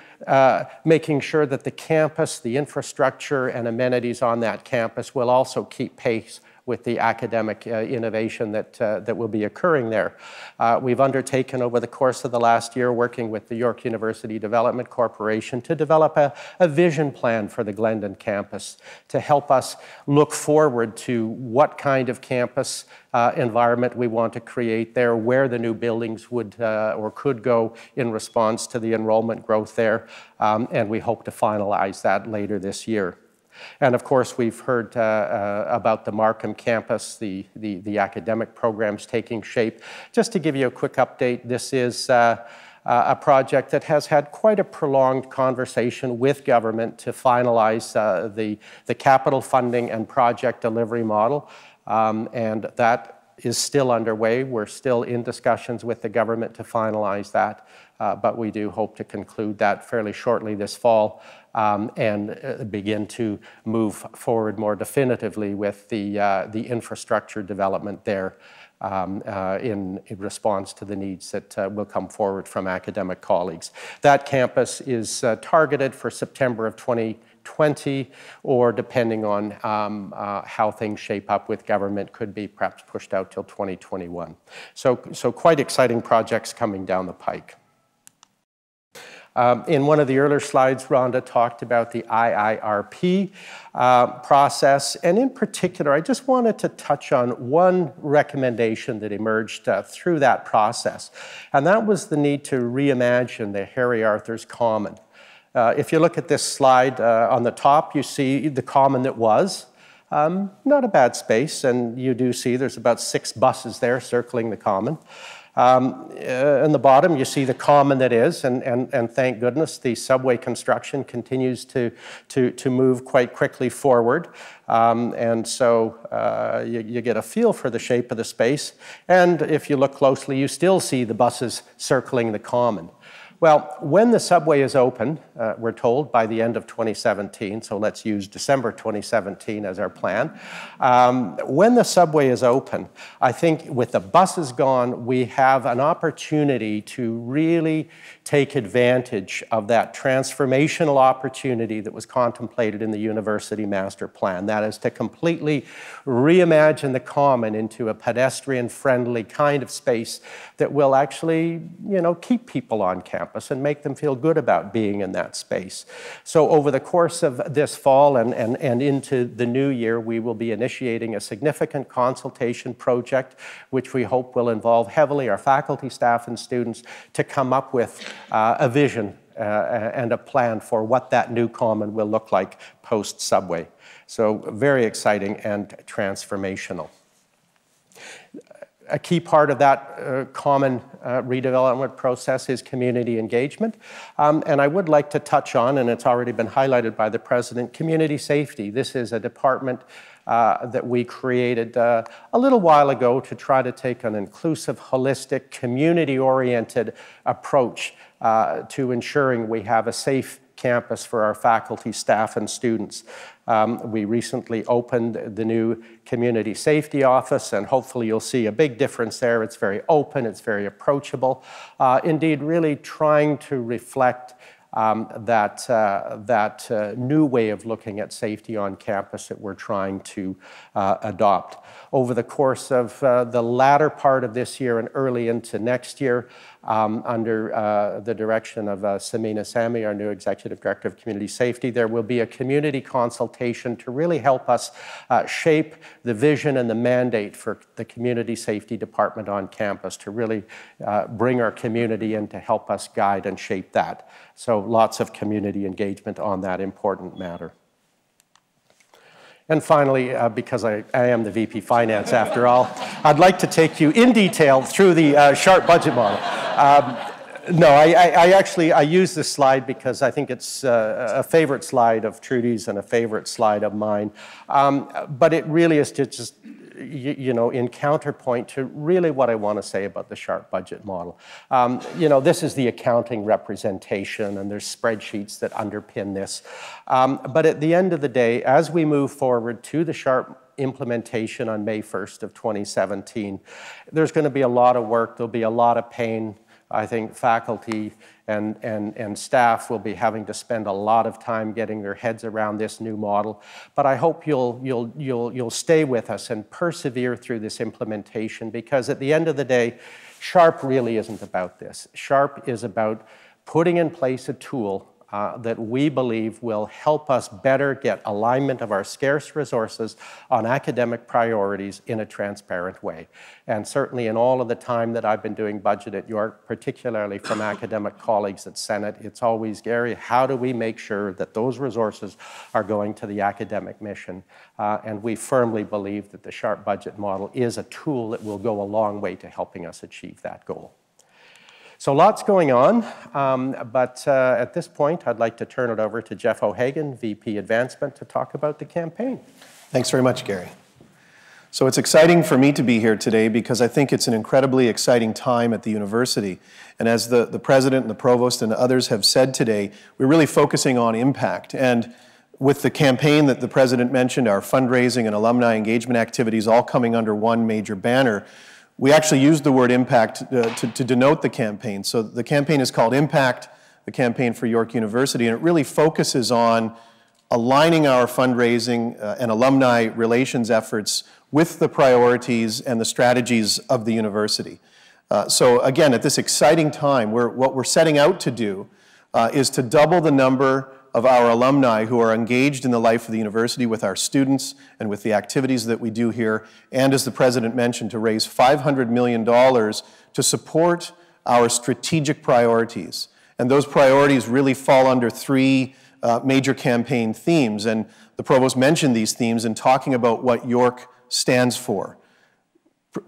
making sure that the campus, the infrastructure and amenities on that campus will also keep pace with the academic innovation that will be occurring there. We've undertaken over the course of the last year, working with the York University Development Corporation, to develop a vision plan for the Glendon campus to help us look forward to what kind of campus environment we want to create there, where the new buildings would or could go in response to the enrollment growth there, and we hope to finalize that later this year. And of course, we've heard about the Markham campus, the academic programs taking shape. Just to give you a quick update, this is a project that has had quite a prolonged conversation with government to finalize the capital funding and project delivery model, and that is still underway. We're still in discussions with the government to finalize that, but we do hope to conclude that fairly shortly this fall. And begin to move forward more definitively with the infrastructure development there in response to the needs that will come forward from academic colleagues. That campus is targeted for September of 2020, or depending on how things shape up with government, could be perhaps pushed out till 2021. So quite exciting projects coming down the pike. In one of the earlier slides, Rhonda talked about the IIRP process, and in particular, I just wanted to touch on one recommendation that emerged through that process, and that was the need to reimagine the Harry Arthurs Common. If you look at this slide on the top, you see the common that was. Not a bad space, and you do see there's about 6 buses there circling the common. In the bottom, you see the common that is, and thank goodness the subway construction continues to move quite quickly forward. And so you get a feel for the shape of the space. And if you look closely, you still see the buses circling the common. Well, when the subway is open, we're told by the end of 2017, so let's use December 2017 as our plan. When the subway is open, I think with the buses gone, we have an opportunity to really take advantage of that transformational opportunity that was contemplated in the university master plan. That is to completely reimagine the common into a pedestrian-friendly kind of space that will actually, keep people on campus and make them feel good about being in that space. So over the course of this fall and into the new year, we will be initiating a significant consultation project, which we hope will involve heavily our faculty, staff, and students to come up with a vision and a plan for what that new common will look like post-subway. So very exciting and transformational. A key part of that common redevelopment process is community engagement. And I would like to touch on, and it's already been highlighted by the President, community safety. This is a department that we created a little while ago to try to take an inclusive, holistic, community-oriented approach to ensuring we have a safe campus for our faculty, staff, and students. We recently opened the new Community Safety Office, and hopefully you'll see a big difference there. It's very open, it's very approachable. Indeed, really trying to reflect that new way of looking at safety on campus that we're trying to adopt. Over the course of the latter part of this year and early into next year, under the direction of Samina Sami, our new Executive Director of Community Safety, there will be a community consultation to really help us shape the vision and the mandate for the Community Safety Department on campus to really bring our community in to help us guide and shape that. So lots of community engagement on that important matter. And finally, because I am the VP Finance after all, I'd like to take you in detail through the Sharp budget model. I use this slide because I think it's a favorite slide of Trudy's and a favorite slide of mine. But it really is just, in counterpoint to really what I want to say about the Sharp budget model. This is the accounting representation, and there's spreadsheets that underpin this. But at the end of the day, as we move forward to the Sharp implementation on May 1st of 2017, there's going to be a lot of work, there'll be a lot of pain. I think faculty and staff will be having to spend a lot of time getting their heads around this new model. But I hope you'll stay with us and persevere through this implementation, because at the end of the day, Sharp really isn't about this. Sharp is about putting in place a tool that we believe will help us better get alignment of our scarce resources on academic priorities in a transparent way. And certainly in all of the time that I've been doing budget at York, particularly from academic colleagues at Senate, it's always, Gary, how do we make sure that those resources are going to the academic mission? And we firmly believe that the Sharp budget model is a tool that will go a long way to helping us achieve that goal. So lots going on, but at this point, I'd like to turn it over to Jeff O'Hagan, VP Advancement, to talk about the campaign. Thanks very much, Gary. So it's exciting for me to be here today because I think it's an incredibly exciting time at the university. And as the president and the provost and others have said today, we're really focusing on impact. And with the campaign that the president mentioned, our fundraising and alumni engagement activities all coming under one major banner, we actually used the word impact to denote the campaign. So the campaign is called Impact, the campaign for York University, and it really focuses on aligning our fundraising and alumni relations efforts with the priorities and the strategies of the university. So again, at this exciting time, what we're setting out to do is to double the number of our alumni who are engaged in the life of the university with our students and with the activities that we do here, and as the president mentioned, to raise $500 million to support our strategic priorities. And those priorities really fall under three major campaign themes, and the provost mentioned these themes in talking about what York stands for.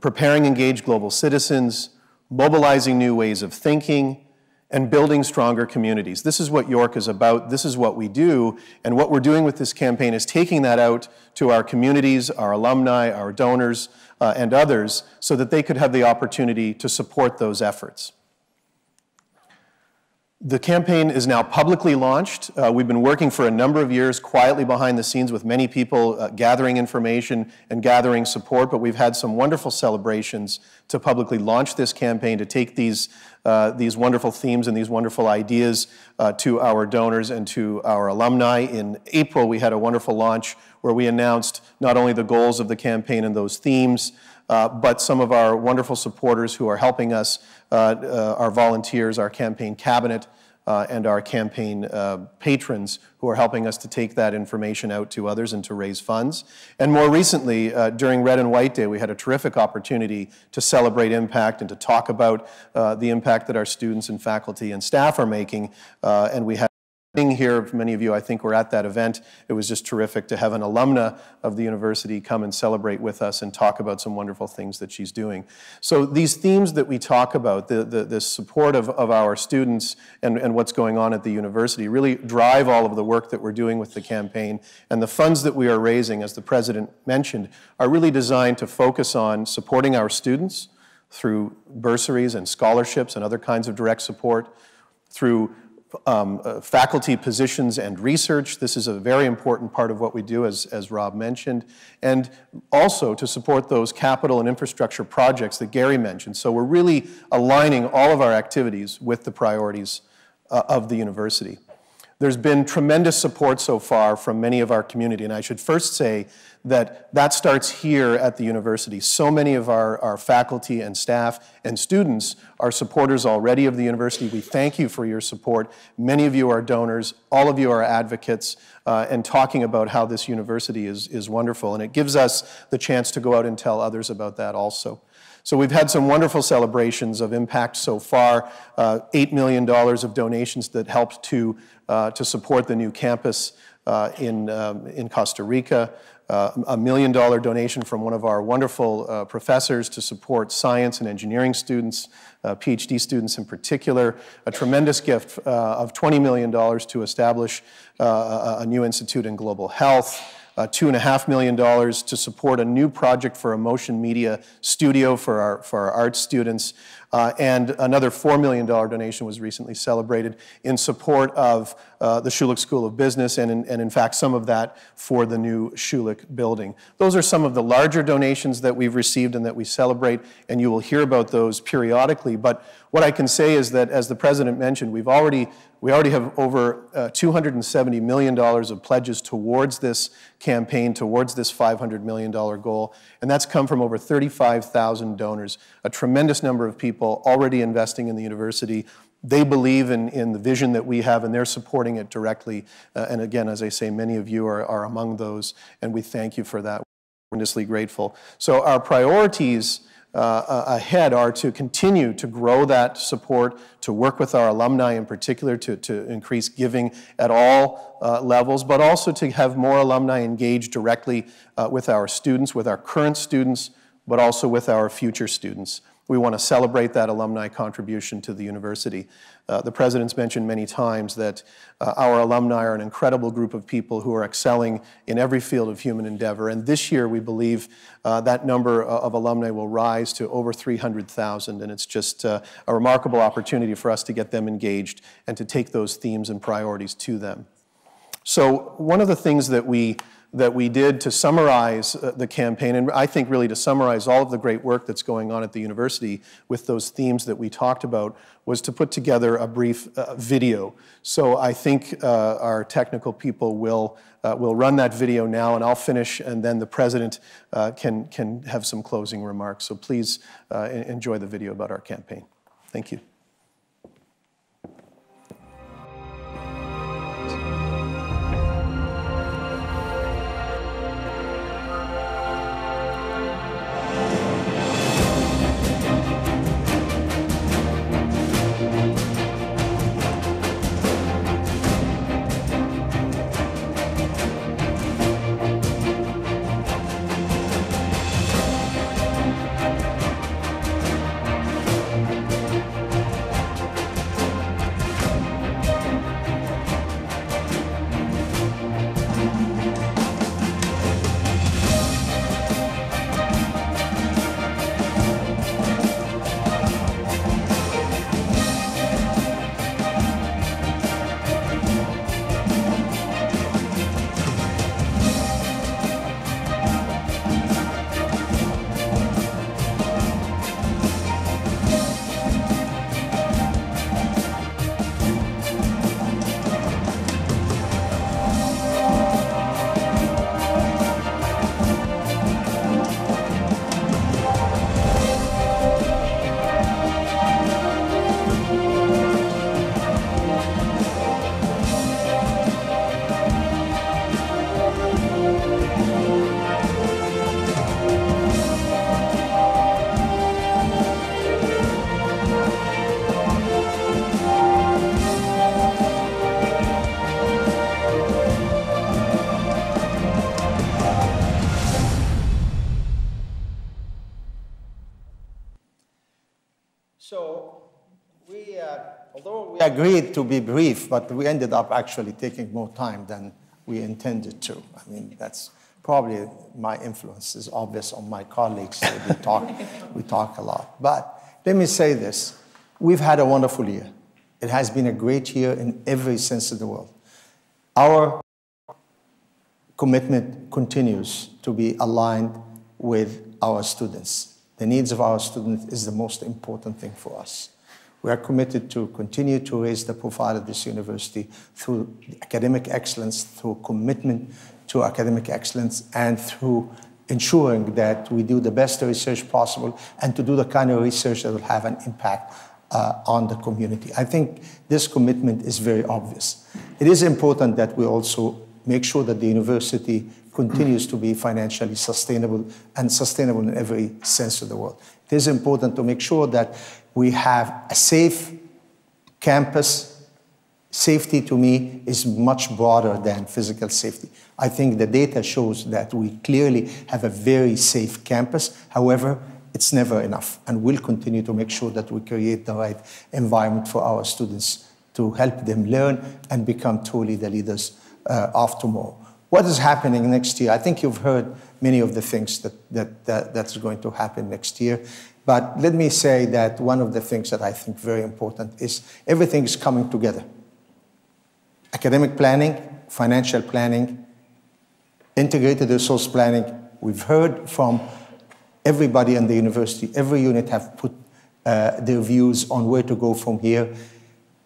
Preparing engaged global citizens, mobilizing new ways of thinking, and building stronger communities. This is what York is about. This is what we do. And what we're doing with this campaign is taking that out to our communities, our alumni, our donors, and others, so that they could have the opportunity to support those efforts. The campaign is now publicly launched. We've been working for a number of years quietly behind the scenes with many people gathering information and gathering support, but we've had some wonderful celebrations to publicly launch this campaign, to take these wonderful themes and these wonderful ideas to our donors and to our alumni. In April, we had a wonderful launch where we announced not only the goals of the campaign and those themes, but some of our wonderful supporters who are helping us, our volunteers, our campaign cabinet, and our campaign patrons who are helping us to take that information out to others and to raise funds. And more recently, during Red and White Day, we had a terrific opportunity to celebrate impact and to talk about the impact that our students and faculty and staff are making. And we had being here, many of you, I think, were at that event. It was just terrific to have an alumna of the university come and celebrate with us and talk about some wonderful things that she's doing. So these themes that we talk about, the support of our students and what's going on at the university really drive all of the work that we're doing with the campaign. And the funds that we are raising, as the President mentioned, are really designed to focus on supporting our students through bursaries and scholarships and other kinds of direct support, through faculty positions and research. This is a very important part of what we do, as Rob mentioned, and also to support those capital and infrastructure projects that Gary mentioned. So we're really aligning all of our activities with the priorities of the university. There's been tremendous support so far from many of our community, and I should first say that starts here at the university. So many of our faculty and staff and students are supporters already of the university. We thank you for your support. Many of you are donors. All of you are advocates and talking about how this university is wonderful. And it gives us the chance to go out and tell others about that also. So we've had some wonderful celebrations of impact so far, $8 million of donations that helped to support the new campus in Costa Rica, a $1 million donation from one of our wonderful professors to support science and engineering students, PhD students in particular, a tremendous gift of $20 million to establish a new institute in global health, $2.5 million to support a new project for a motion media studio for our arts students, and another $4 million donation was recently celebrated in support of the Schulich School of Business, and in fact some of that for the new Schulich building. Those are some of the larger donations that we've received and that we celebrate, and you will hear about those periodically. But what I can say is that, as the President mentioned, we already have over $270 million of pledges towards this campaign, towards this $500 million goal, and that's come from over 35,000 donors, a tremendous number of people already investing in the university. They believe in the vision that we have, and they're supporting it directly. And again, as I say, many of you are among those, and we thank you for that. We're tremendously grateful. So our priorities ahead are to continue to grow that support, to work with our alumni in particular to increase giving at all levels, but also to have more alumni engage directly with our students, with our current students, but also with our future students. We want to celebrate that alumni contribution to the university. The President's mentioned many times that our alumni are an incredible group of people who are excelling in every field of human endeavor. And this year, we believe that number of alumni will rise to over 300,000. And it's just a remarkable opportunity for us to get them engaged and to take those themes and priorities to them. So one of the things that we did to summarize the campaign, and I think really to summarize all of the great work that's going on at the university with those themes that we talked about, was to put together a brief video. So I think our technical people will run that video now, and I'll finish, and then the President can have some closing remarks. So please enjoy the video about our campaign. Thank you. agreed to be brief, but we ended up actually taking more time than we intended to. I mean, that's probably my influence is obvious on my colleagues. So we talk a lot. But let me say this. We've had a wonderful year. It has been a great year in every sense of the word. Our commitment continues to be aligned with our students. The needs of our students is the most important thing for us. We are committed to continue to raise the profile of this university through academic excellence, through commitment to academic excellence, and through ensuring that we do the best research possible and to do the kind of research that will have an impact on the community. I think this commitment is very obvious. It is important that we also make sure that the university continues to be financially sustainable and sustainable in every sense of the word. It is important to make sure that we have a safe campus. Safety, to me, is much broader than physical safety. I think the data shows that we clearly have a very safe campus. However, it's never enough, and we'll continue to make sure that we create the right environment for our students to help them learn and become truly the leaders of tomorrow. What is happening next year? I think you've heard many of the things that's going to happen next year. But let me say that one of the things that I think very important is everything is coming together. Academic planning, financial planning, integrated resource planning. We've heard from everybody in the university. Every unit have put their views on where to go from here.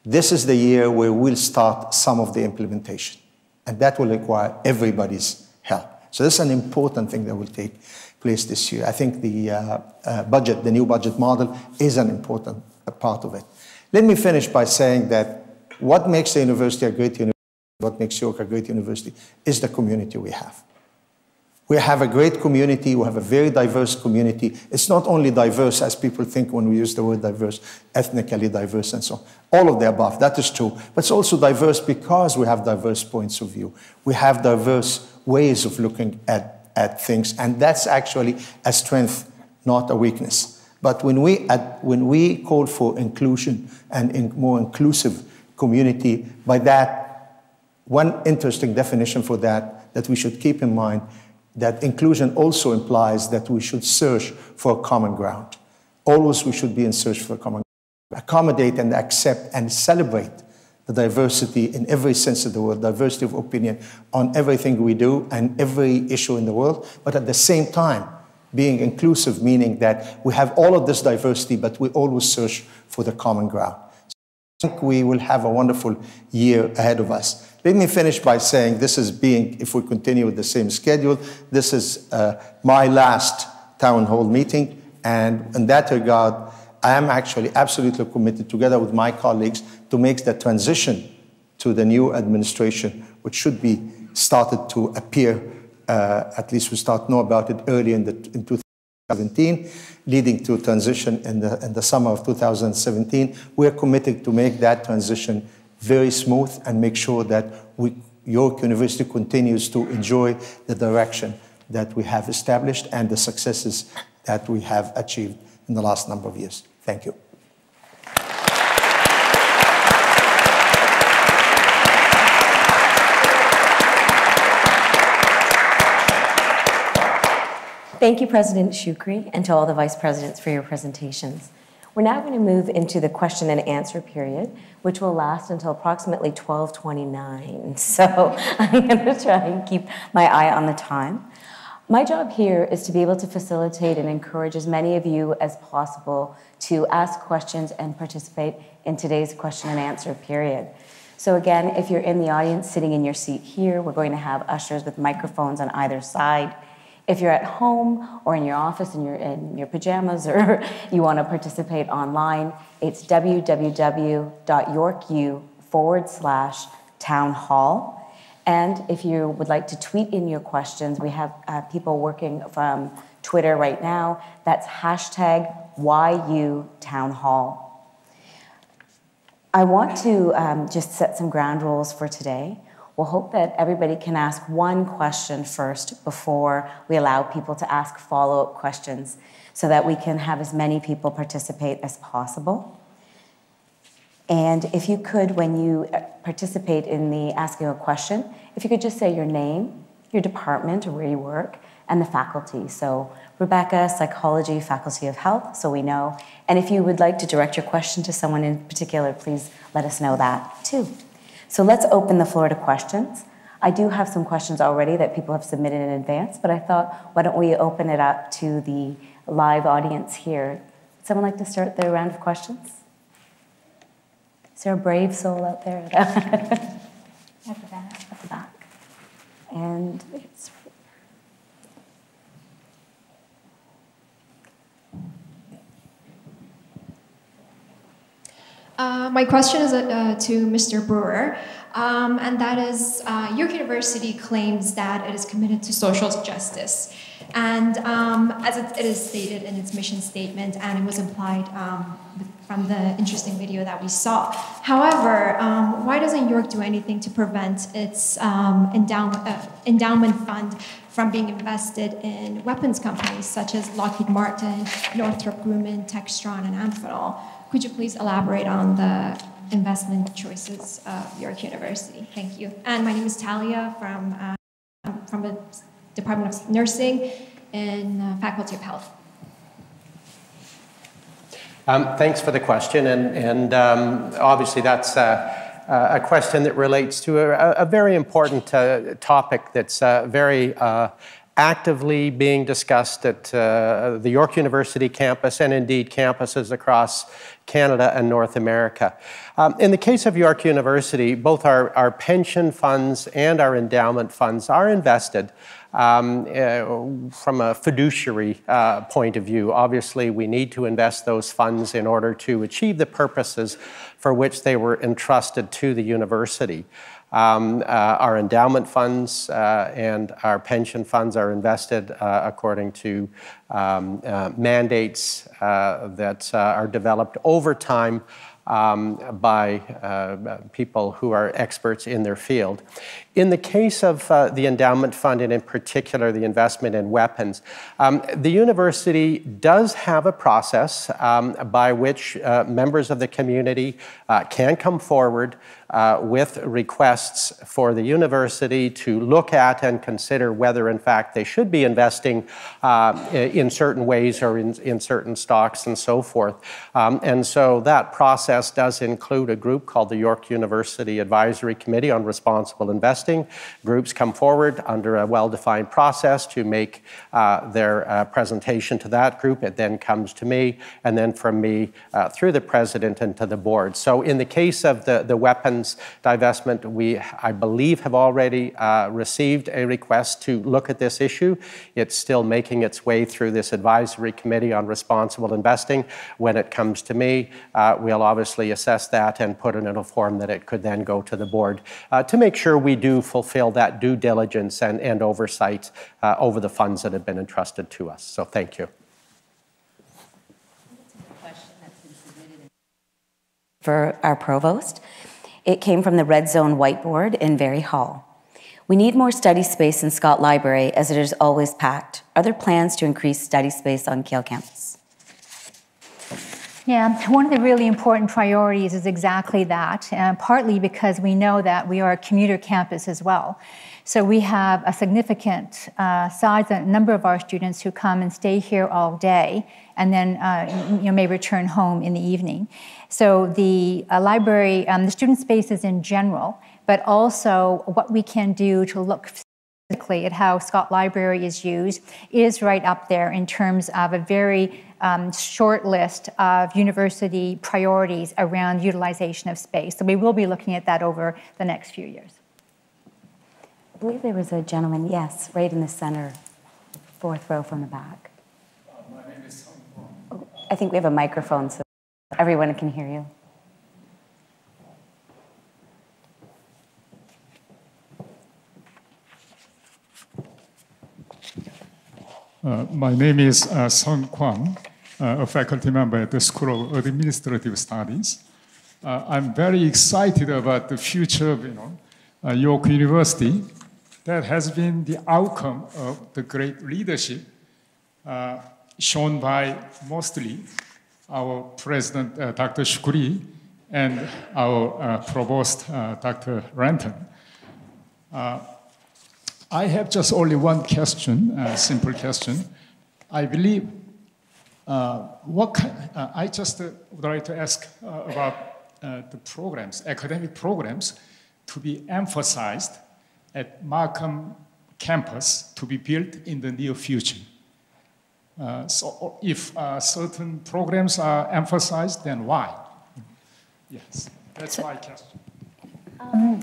This is the year where we'll start some of the implementation. And that will require everybody's help. So this is an important thing that will take place this year. I think the budget, the new budget model, is an important part of it. Let me finish by saying that what makes the university a great university, what makes York a great university, is the community we have. We have a great community. We have a very diverse community. It's not only diverse as people think when we use the word diverse, ethnically diverse and so on. All of the above, that is true. But it's also diverse because we have diverse points of view. We have diverse ways of looking at things, and that's actually a strength, not a weakness. But when we call for inclusion and more inclusive community, by that, one interesting definition for that we should keep in mind, that inclusion also implies that we should search for a common ground. Always we should be in search for a common ground. Accommodate and accept and celebrate the diversity in every sense of the word, diversity of opinion on everything we do and every issue in the world, but at the same time, being inclusive, meaning that we have all of this diversity, but we always search for the common ground. So I think we will have a wonderful year ahead of us. Let me finish by saying this is being, if we continue with the same schedule, this is my last town hall meeting. And in that regard, I am actually absolutely committed, together with my colleagues, to make the transition to the new administration, which should be started to appear, at least we start to know about it early in 2017, leading to transition in the summer of 2017. We're committed to make that transition very smooth and make sure that York University continues to enjoy the direction that we have established and the successes that we have achieved in the last number of years. Thank you. Thank you, President Shukri, and to all the vice presidents for your presentations. We're now going to move into the question and answer period, which will last until approximately 12:29. So I'm going to try and keep my eye on the time. My job here is to be able to facilitate and encourage as many of you as possible to ask questions and participate in today's question and answer period. So again, if you're in the audience sitting in your seat here, we're going to have ushers with microphones on either side. If you're at home or in your office in your pajamas or you want to participate online, it's www.yorku.townhall. And if you would like to tweet in your questions, we have people working from Twitter right now. That's #YUTownhall. I want to just set some ground rules for today. We'll hope that everybody can ask one question first before we allow people to ask follow-up questions so that we can have as many people participate as possible. And if you could, when you participate in the asking a question, if you could just say your name, your department or where you work, and the faculty. So Rebecca, Psychology, Faculty of Health, so we know. And if you would like to direct your question to someone in particular, please let us know that too. So let's open the floor to questions. I do have some questions already that people have submitted in advance, but I thought, why don't we open it up to the live audience here? Would someone like to start their round of questions? Is there a brave soul out there? At the back. At the back. And it's my question is to Mr. Brewer, and that is, York University claims that it is committed to social justice. And as it is stated in its mission statement, and it was implied from the interesting video that we saw. However, why doesn't York do anything to prevent its endowment fund from being invested in weapons companies such as Lockheed Martin, Northrop Grumman, Textron, and Amphenol? Could you please elaborate on the investment choices of York University? Thank you. And my name is Talia from the Department of Nursing and Faculty of Health. Thanks for the question, and obviously that's a question that relates to a very important topic that's very actively being discussed at the York University campus and indeed campuses across Canada and North America. In the case of York University, both our pension funds and our endowment funds are invested from a fiduciary point of view. Obviously, we need to invest those funds in order to achieve the purposes for which they were entrusted to the university. Our endowment funds and our pension funds are invested according to mandates that are developed over time by people who are experts in their field. In the case of the endowment fund, and in particular the investment in weapons, the university does have a process by which members of the community can come forward with requests for the university to look at and consider whether in fact they should be investing in certain ways or in certain stocks and so forth. And so that process does include a group called the York University Advisory Committee on Responsible Investing. Groups come forward under a well-defined process to make their presentation to that group. It then comes to me, and then from me through the president and to the board. So in the case of the weapons divestment, we, I believe, have already received a request to look at this issue. It's still making its way through this advisory committee on responsible investing. When it comes to me, we'll obviously assess that and put it in a form that it could then go to the board to make sure we do fulfill that due diligence and oversight over the funds that have been entrusted to us. So thank you. For our provost. It came from the Red Zone whiteboard in Very Hall. We need more study space in Scott Library as it is always packed. Are there plans to increase study space on Keele campus? Yeah, one of the really important priorities is exactly that, partly because we know that we are a commuter campus as well. So we have a significant size, a number of our students who come and stay here all day and then may return home in the evening. So the library, the student spaces in general, but also what we can do to look specifically at how Scott Library is used is right up there in terms of a very short list of university priorities around utilization of space. So we will be looking at that over the next few years. I believe there was a gentleman, yes, right in the center, fourth row from the back. My name is Sung Kwon. Oh, I think we have a microphone so everyone can hear you. My name is Sung Kwon, a faculty member at the School of Administrative Studies. I'm very excited about the future of York University. That has been the outcome of the great leadership shown by mostly our president, Dr. Shukri, and our provost, Dr. Renton. I have just only one question, simple question. I believe I just would like to ask about the programs, academic programs, to be emphasized at Markham campus to be built in the near future. So if certain programs are emphasized, then why? Yes, that's my question.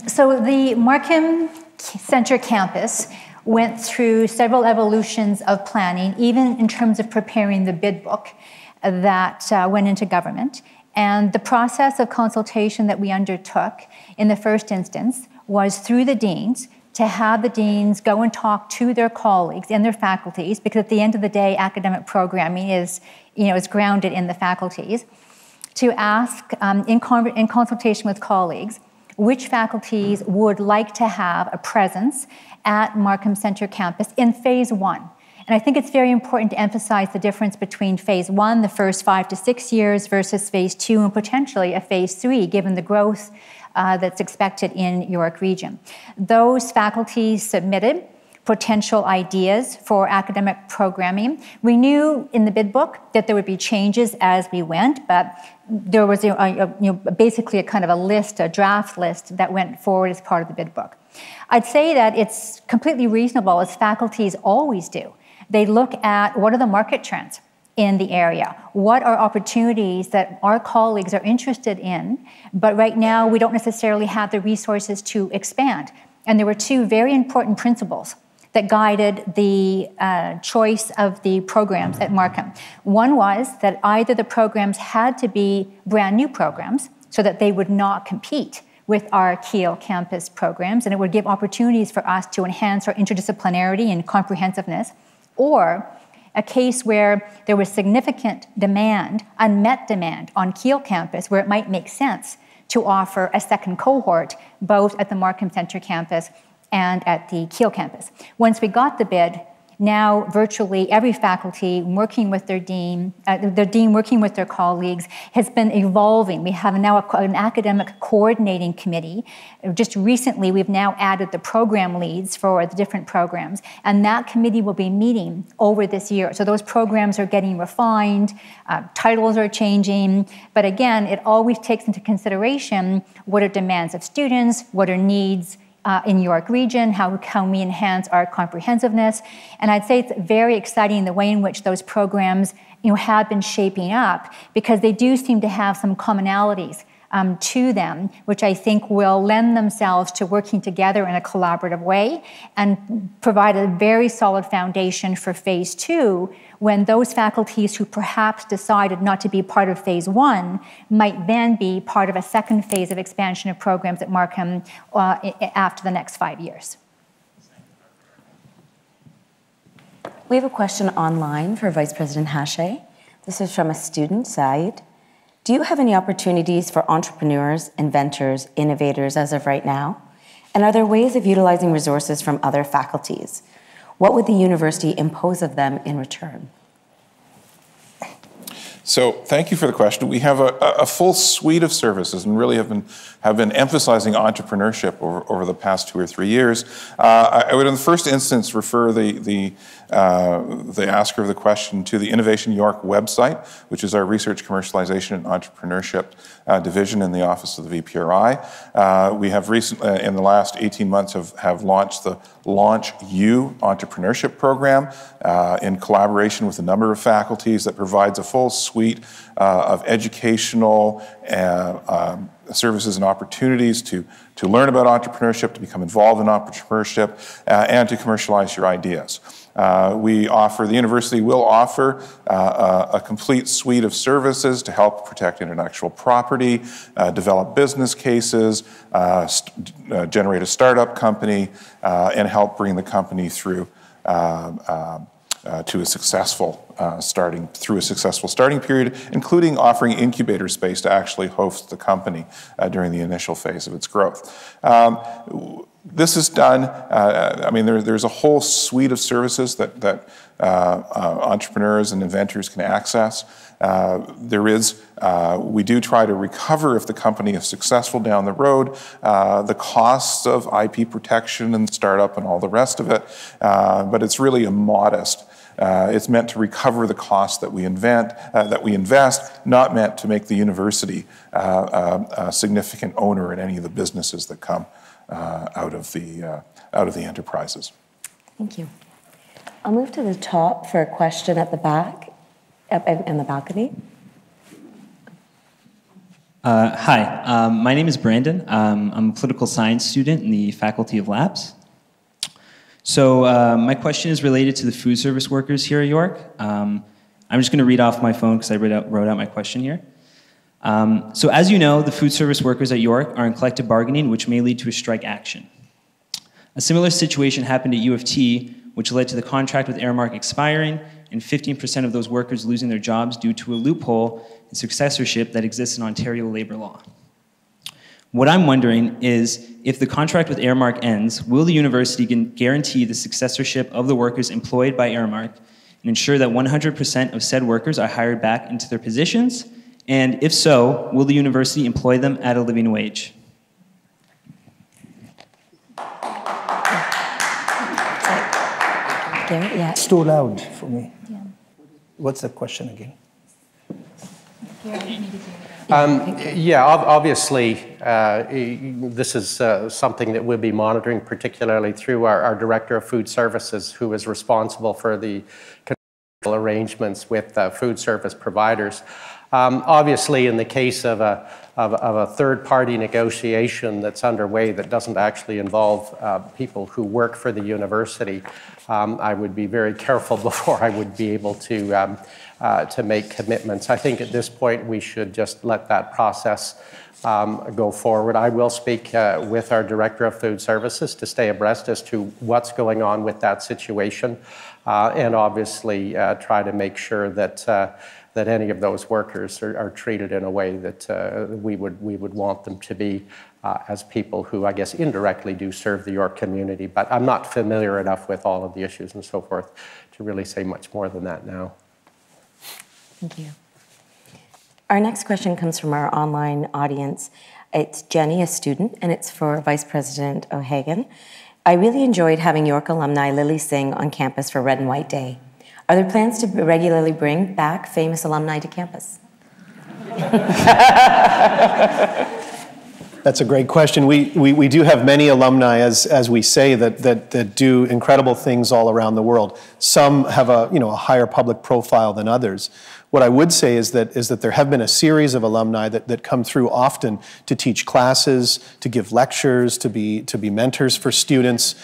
So the Markham Center campus went through several evolutions of planning, even in terms of preparing the bid book that went into government. And the process of consultation that we undertook in the first instance was through the deans, to have the deans go and talk to their colleagues and their faculties, because at the end of the day, academic programming is grounded in the faculties, to ask in consultation with colleagues which faculties would like to have a presence at Markham Center campus in phase 1. And I think it's very important to emphasize the difference between phase 1, the first 5 to 6 years, versus phase 2 and potentially a phase 3, given the growth that's expected in York Region. Those faculties submitted potential ideas for academic programming. We knew in the bid book that there would be changes as we went, but there was basically a kind of a list, a draft list that went forward as part of the bid book. I'd say that it's completely reasonable, as faculties always do. They look at what are the market trends in the area, what are opportunities that our colleagues are interested in, but right now we don't necessarily have the resources to expand. And there were two very important principles that guided the choice of the programs at Markham. One was that either the programs had to be brand new programs so that they would not compete with our Kiel campus programs, and it would give opportunities for us to enhance our interdisciplinarity and comprehensiveness, or a case where there was significant demand, unmet demand on Kiel campus, where it might make sense to offer a second cohort, both at the Markham Center campus and at the Kiel campus. Once we got the bid, now virtually every faculty working with their dean, working with their colleagues, has been evolving. We have now an academic coordinating committee. Just recently, we've now added the program leads for the different programs, and that committee will be meeting over this year. So those programs are getting refined, titles are changing, but again, it always takes into consideration what are demands of students, what are needs in York Region, how can we enhance our comprehensiveness. And I'd say it's very exciting the way in which those programs have been shaping up, because they do seem to have some commonalities to them, which I think will lend themselves to working together in a collaborative way and provide a very solid foundation for phase 2, when those faculties who perhaps decided not to be part of phase 1 might then be part of a second phase of expansion of programs at Markham after the next 5 years. We have a question online for Vice President Hache. This is from a student, Saeed. Do you have any opportunities for entrepreneurs, inventors, innovators as of right now? And are there ways of utilizing resources from other faculties? What would the university impose of them in return? So thank you for the question. We have a full suite of services and really have been emphasizing entrepreneurship over the past 2 or 3 years. I would in the first instance refer the asker of the question to the Innovation York website, which is our research, commercialization, and entrepreneurship division in the office of the VPRI. We have recently, in the last 18 months, have launched the Launch U entrepreneurship program in collaboration with a number of faculties that provides a full suite of educational services and opportunities to learn about entrepreneurship, to become involved in entrepreneurship, and to commercialize your ideas. The university will offer a complete suite of services to help protect intellectual property, develop business cases, generate a startup company, and help bring the company through to a successful starting period, including offering incubator space to actually host the company during the initial phase of its growth. This is done, there's a whole suite of services that entrepreneurs and inventors can access. We do try to recover if the company is successful down the road, the costs of IP protection and startup and all the rest of it, but it's really a modest. It's meant to recover the costs that we invest, not meant to make the university a significant owner in any of the businesses that come out of the enterprises. Thank you. I'll move to the top for a question at the back, up in the balcony. Hi, my name is Brandon. I'm a political science student in the Faculty of Labs. So my question is related to the food service workers here at York. I'm just going to read off my phone because I wrote out my question here. So as you know, the food service workers at York are in collective bargaining, which may lead to a strike action. A similar situation happened at U of T, which led to the contract with Aramark expiring and 15% of those workers losing their jobs due to a loophole in successorship that exists in Ontario labor law. What I'm wondering is, if the contract with Aramark ends, will the university guarantee the successorship of the workers employed by Aramark and ensure that 100% of said workers are hired back into their positions? And if so, will the university employ them at a living wage? Garrett, yeah. It's too loud for me. Yeah. What's the question again? Yeah, obviously, this is something that we'll be monitoring, particularly through our Director of Food Services, who is responsible for the contractual arrangements with food service providers. Obviously, in the case of a third-party negotiation that's underway that doesn't actually involve people who work for the university, I would be very careful before I would be able to make commitments. I think at this point we should just let that process go forward. I will speak with our Director of Food Services to stay abreast as to what's going on with that situation, and obviously try to make sure that that any of those workers are treated in a way that we would want them to be as people who, I guess, indirectly do serve the York community. But I'm not familiar enough with all of the issues and so forth to really say much more than that now. Thank you. Our next question comes from our online audience. It's Jenny, a student, and it's for Vice President O'Hagan. I really enjoyed having York alumni Lily sing on campus for Red and White Day. Are there plans to regularly bring back famous alumni to campus? That's a great question. We do have many alumni, as we say, that do incredible things all around the world. Some have a higher public profile than others. What I would say is that there have been a series of alumni that come through often to teach classes, to give lectures, to be mentors for students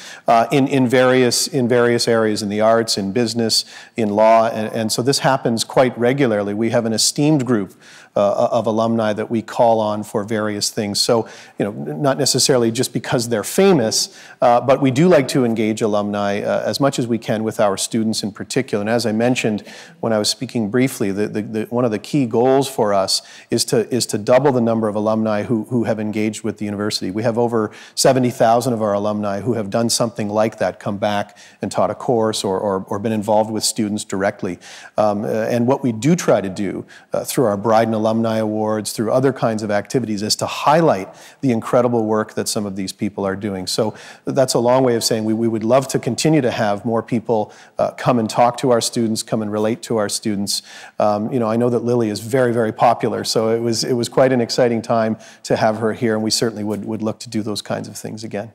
in various areas, in the arts, in business, in law, and so this happens quite regularly. We have an esteemed group of alumni that we call on for various things. So, not necessarily just because they're famous, but we do like to engage alumni as much as we can with our students in particular. And as I mentioned when I was speaking briefly, one of the key goals for us is to double the number of alumni who have engaged with the university. We have over 70,000 of our alumni who have done something like that, come back and taught a course or been involved with students directly. And what we do try to do through our Bride and Alumni Awards, through other kinds of activities, is to highlight the incredible work that some of these people are doing. So that's a long way of saying we would love to continue to have more people come and talk to our students, come and relate to our students. I know that Lily is very, very popular, so it was quite an exciting time to have her here, and we certainly would look to do those kinds of things again.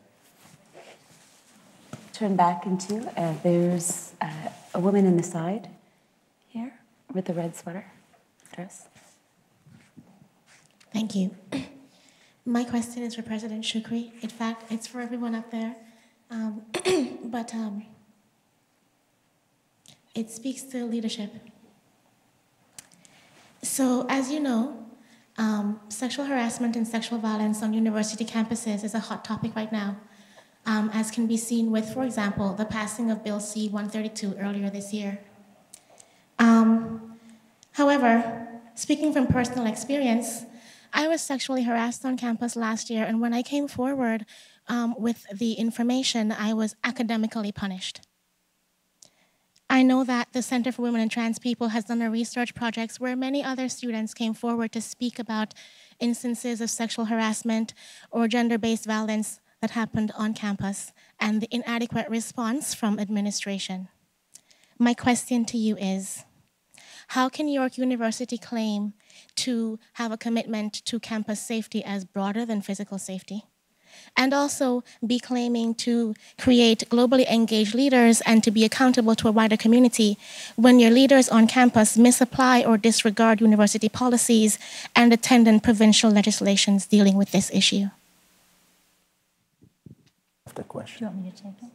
Turn back into, there's a woman in the side here with the red sweater dress. Thank you. My question is for President Shukri. In fact, it's for everyone up there. But it speaks to leadership. So, as you know, sexual harassment and sexual violence on university campuses is a hot topic right now, as can be seen with, for example, the passing of Bill C-132 earlier this year. However, speaking from personal experience, I was sexually harassed on campus last year, and when I came forward with the information, I was academically punished. I know that the Center for Women and Trans People has done a research project where many other students came forward to speak about instances of sexual harassment or gender-based violence that happened on campus and the inadequate response from administration. My question to you is, how can York University claim to have a commitment to campus safety as broader than physical safety? And also be claiming to create globally engaged leaders and to be accountable to a wider community when your leaders on campus misapply or disregard university policies and attendant provincial legislations dealing with this issue? The question. Do you want me to take it?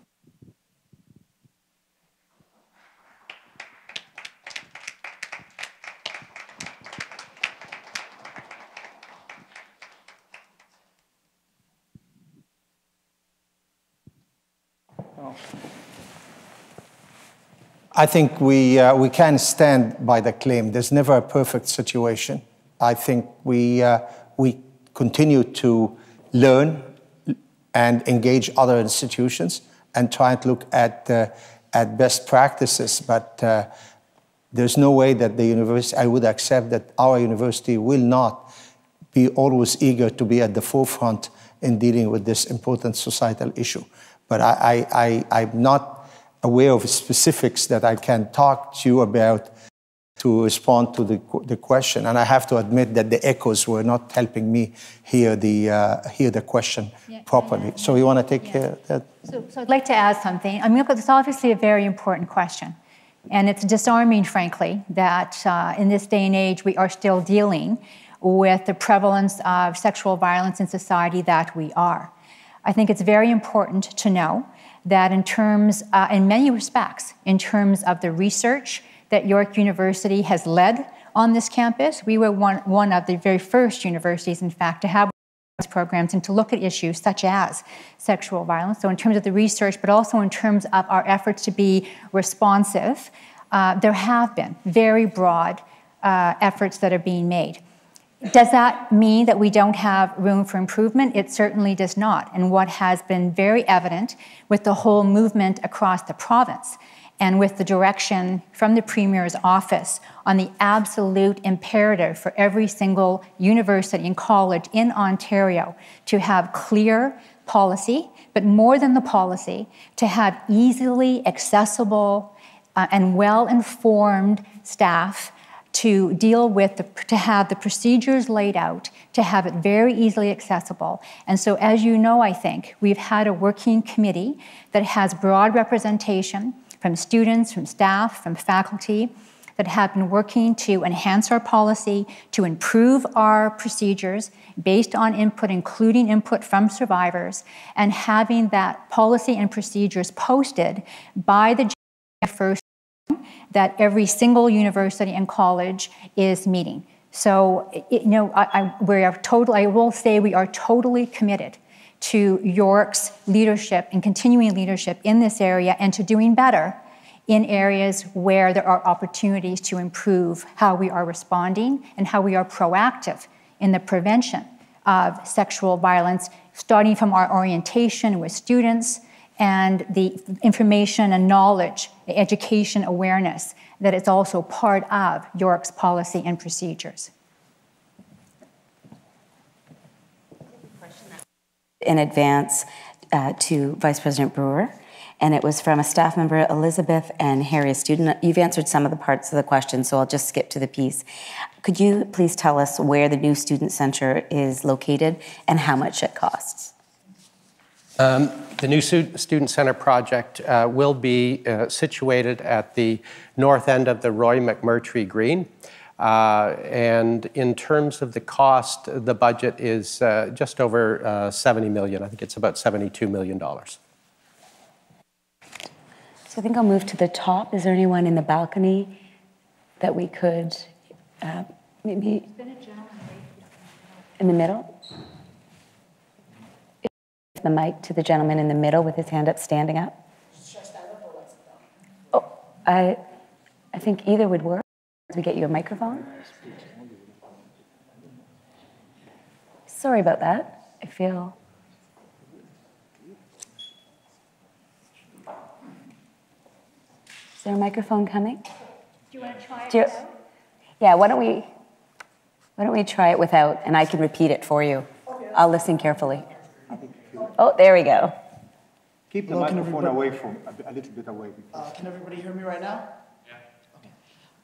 I think we can stand by the claim. There's never a perfect situation. I think we continue to learn and engage other institutions and try to look at best practices. But there's no way that the university, I would accept that our university will not be always eager to be at the forefront in dealing with this important societal issue. But I'm not aware of specifics that I can talk to you about to respond to the question. And I have to admit that the echoes were not helping me hear the question properly. So you want to take that? So I'd like to add something. I mean, look, it's obviously a very important question. And it's disarming, frankly, that in this day and age, we are still dealing with the prevalence of sexual violence in society that we are. I think it's very important to know that in terms, in many respects, in terms of the research that York University has led on this campus, we were one of the very first universities, in fact, to have programs and to look at issues such as sexual violence. So in terms of the research, but also in terms of our efforts to be responsive, there have been very broad efforts that are being made. Does that mean that we don't have room for improvement? It certainly does not. And what has been very evident with the whole movement across the province and with the direction from the Premier's office on the absolute imperative for every single university and college in Ontario to have clear policy, but more than the policy, to have easily accessible and well-informed staff to deal with, to have the procedures laid out, to have it very easily accessible. And so, as you know, I think, we've had a working committee that has broad representation from students, from staff, from faculty, that have been working to enhance our policy, to improve our procedures based on input, including input from survivors, and having that policy and procedures posted by the first that every single university and college is meeting. So, I will say we are totally committed to York's leadership and continuing leadership in this area and to doing better in areas where there are opportunities to improve how we are responding and how we are proactive in the prevention of sexual violence, starting from our orientation with students and the information and knowledge, the education awareness that is also part of York's policy and procedures. In advance to Vice President Brewer, and it was from a staff member, Elizabeth, and Harry, a student. You've answered some of the parts of the question, so I'll just skip to the piece. Could you please tell us where the new student center is located and how much it costs? The new Student Center project will be situated at the north end of the Roy McMurtry Green. And in terms of the cost, the budget is just over 70 million. I think it's about $72 million. So I think I'll move to the top. Is there anyone in the balcony that we could maybe in the middle? The mic to the gentleman in the middle with his hand up, standing up. Oh, I think either would work. We get you a microphone. Sorry about that. I feel. Is there a microphone coming? Do you want to try it? Yeah, why don't we try it without, and I can repeat it for you. I'll listen carefully. Oh, there we go. Keep the microphone away from, a little bit away. Can everybody hear me right now?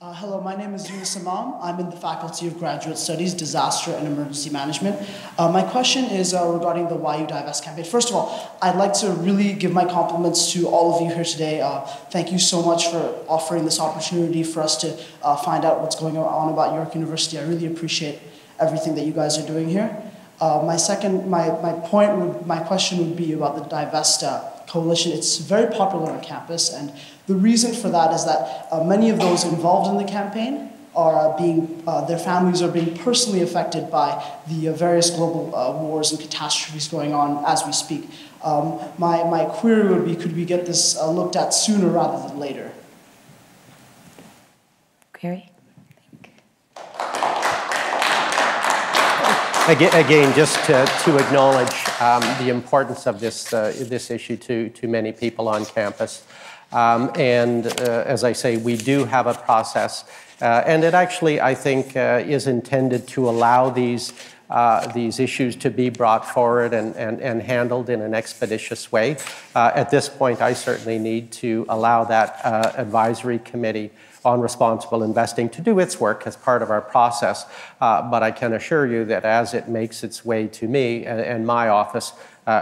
Hello, my name is Yunus Imam. I'm in the Faculty of Graduate Studies, Disaster and Emergency Management. My question is regarding the Why You Divest campaign. First of all, I'd like to really give my compliments to all of you here today. Thank you so much for offering this opportunity for us to find out what's going on about York University. I really appreciate everything that you guys are doing here. My question would be about the Divest Coalition. It's very popular on campus, and the reason for that is that many of those involved in the campaign are their families are being personally affected by the various global wars and catastrophes going on as we speak. My query would be, could we get this looked at sooner rather than later? Gary? Again, just to acknowledge the importance of this issue to many people on campus. As I say, we do have a process, and it actually, I think, is intended to allow these issues to be brought forward and handled in an expeditious way. At this point, I certainly need to allow that advisory committee on responsible investing to do its work as part of our process. But I can assure you that as it makes its way to me and my office,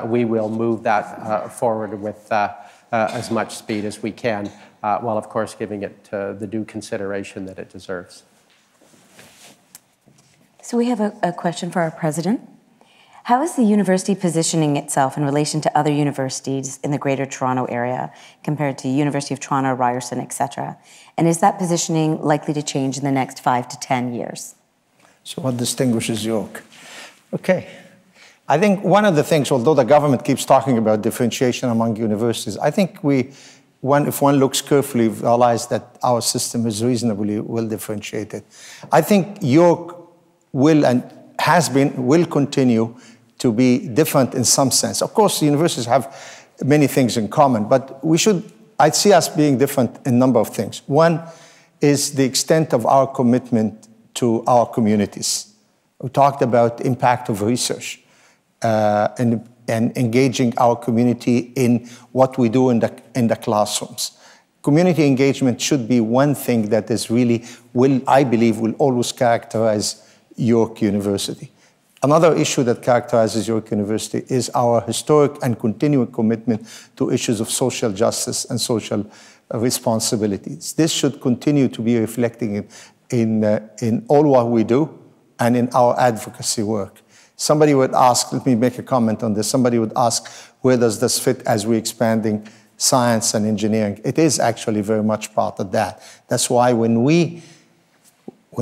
we will move that forward with as much speed as we can, while of course giving it the due consideration that it deserves. So we have a question for our president. How is the university positioning itself in relation to other universities in the Greater Toronto Area compared to University of Toronto, Ryerson, etc.? And is that positioning likely to change in the next 5 to 10 years? So what distinguishes York? Okay. I think one of the things, although the government keeps talking about differentiation among universities, I think if one looks carefully, realize that our system is reasonably well differentiated. I think York will and will continue to be different in some sense. Of course, the universities have many things in common, but I'd see us being different in a number of things. One is the extent of our commitment to our communities. We talked about the impact of research and engaging our community in what we do in the classrooms. Community engagement should be one thing that is really, I believe, will always characterize York University. Another issue that characterizes York University is our historic and continuing commitment to issues of social justice and social responsibilities. This should continue to be reflecting in all what we do and in our advocacy work. Somebody would ask, let me make a comment on this, somebody would ask, where does this fit as we're expanding science and engineering? It is actually very much part of that. That's why when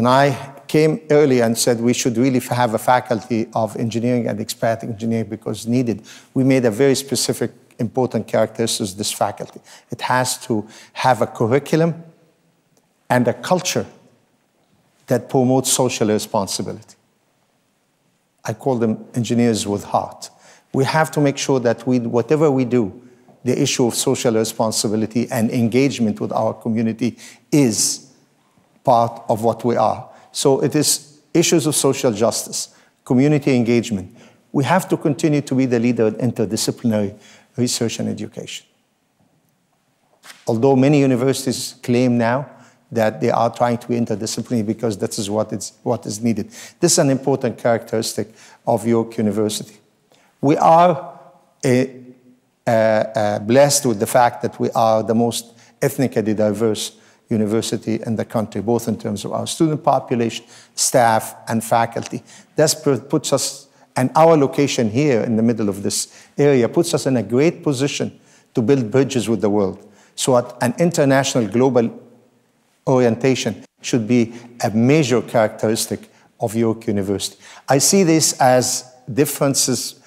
I came early and said we should really have a faculty of engineering and expert engineering because needed, we made a very specific, important characteristic of this faculty. It has to have a curriculum and a culture that promotes social responsibility. I call them engineers with heart. We have to make sure that whatever we do, the issue of social responsibility and engagement with our community is part of what we are. So it is issues of social justice, community engagement. We have to continue to be the leader in interdisciplinary research and education. Although many universities claim now that they are trying to be interdisciplinary because that is what is needed. This is an important characteristic of York University. We are blessed with the fact that we are the most ethnically diverse university in the country, both in terms of our student population, staff, and faculty. That puts us, and our location here in the middle of this area, puts us in a great position to build bridges with the world. So an international global orientation should be a major characteristic of York University. I see this as differences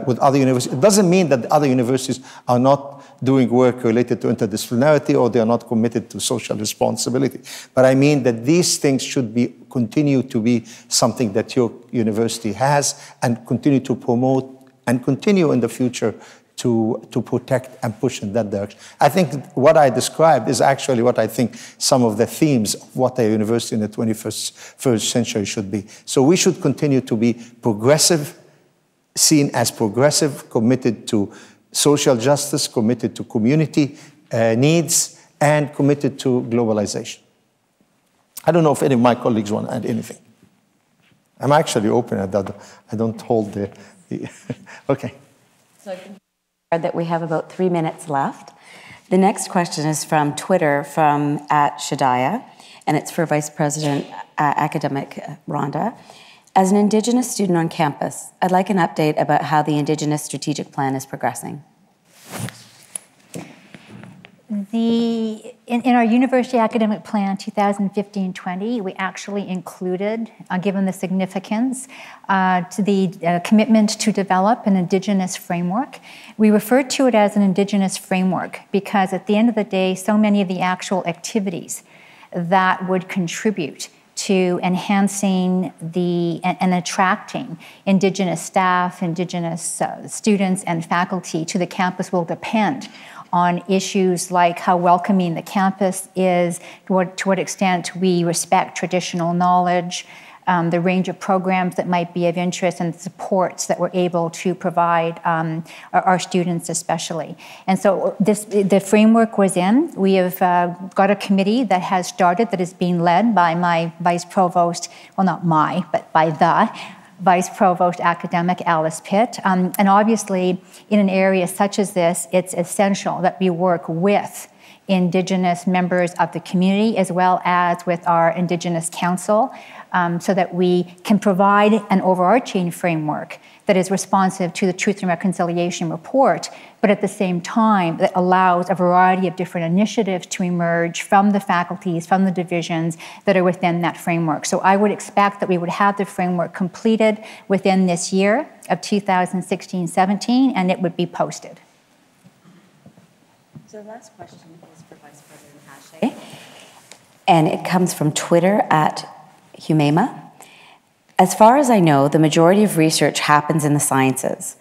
with other universities. It doesn't mean that the other universities are not doing work related to interdisciplinarity or they are not committed to social responsibility. But I mean that these things should continue to be something that York University has and continue to promote and continue in the future to protect and push in that direction. I think what I described is actually what I think some of the themes of what a university in the 21st century should be. So we should continue to be progressive, seen as progressive, committed to social justice, committed to community needs, and committed to globalization. I don't know if any of my colleagues want to add anything. I'm actually open at that. I don't hold the okay. So I think that we have about 3 minutes left. The next question is from Twitter, from @Shadaya, and it's for Vice President Academic Rhonda. As an Indigenous student on campus, I'd like an update about how the Indigenous Strategic Plan is progressing. In our University Academic Plan 2015-20, we actually included, given the significance, to the commitment to develop an Indigenous framework. We refer to it as an Indigenous framework because at the end of the day, so many of the actual activities that would contribute to enhancing and attracting Indigenous staff, Indigenous students and faculty to the campus will depend on issues like how welcoming the campus is, to what extent we respect traditional knowledge, the range of programs that might be of interest, and the supports that we're able to provide our students especially. And so the framework was in. We have got a committee that has started, that is being led by my Vice Provost, well, not my, but by the Vice Provost Academic Alice Pitt. And obviously, in an area such as this, it's essential that we work with Indigenous members of the community as well as with our Indigenous Council so that we can provide an overarching framework that is responsive to the Truth and Reconciliation Report, but at the same time that allows a variety of different initiatives to emerge from the faculties, from the divisions that are within that framework. So I would expect that we would have the framework completed within this year of 2016-17, and it would be posted. So the last question is for Vice President Hache, and it comes from Twitter @Humema. As far as I know, the majority of research happens in the sciences.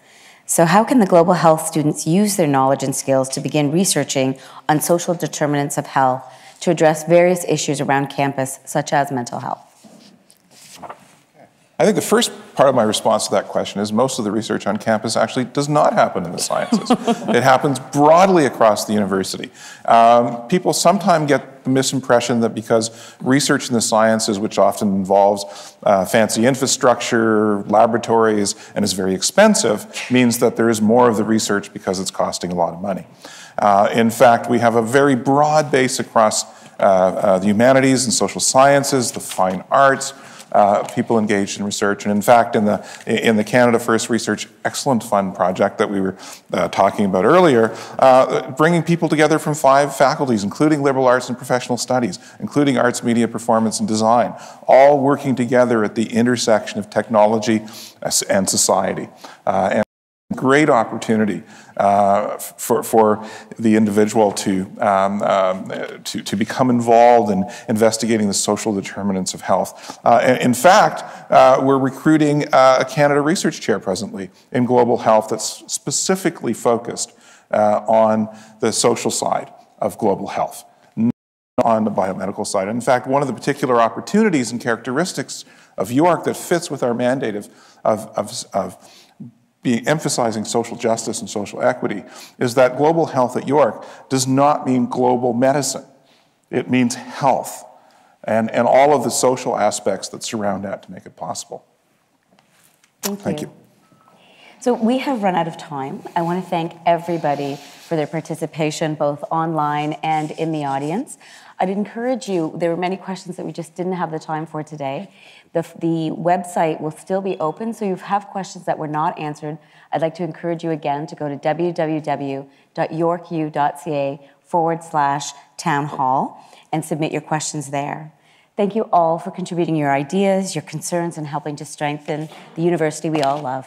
So how can the global health students use their knowledge and skills to begin researching on social determinants of health to address various issues around campus, such as mental health? I think the first part of my response to that question is most of the research on campus actually does not happen in the sciences. It happens broadly across the university. People sometimes get the misimpression that because research in the sciences, which often involves fancy infrastructure, laboratories, and is very expensive, means that there is more of the research because it's costing a lot of money. In fact, we have a very broad base across the humanities and social sciences, the fine arts, people engaged in research. And in fact, in the Canada First Research Excellence Fund project that we were talking about earlier, bringing people together from 5 faculties, including liberal arts and professional studies, including arts, media, performance, and design, all working together at the intersection of technology and society. And great opportunity for the individual to become involved in investigating the social determinants of health. In fact, we're recruiting a Canada Research Chair presently in global health that's specifically focused on the social side of global health, not on the biomedical side. In fact, one of the particular opportunities and characteristics of York that fits with our mandate of emphasizing social justice and social equity is that global health at York does not mean global medicine. It means health and all of the social aspects that surround that to make it possible. Thank you. So we have run out of time. I want to thank everybody for their participation, both online and in the audience. I'd encourage you, there were many questions that we just didn't have the time for today. The website will still be open, so if you have questions that were not answered, I'd like to encourage you again to go to www.yorku.ca/townhall and submit your questions there. Thank you all for contributing your ideas, your concerns, and helping to strengthen the university we all love.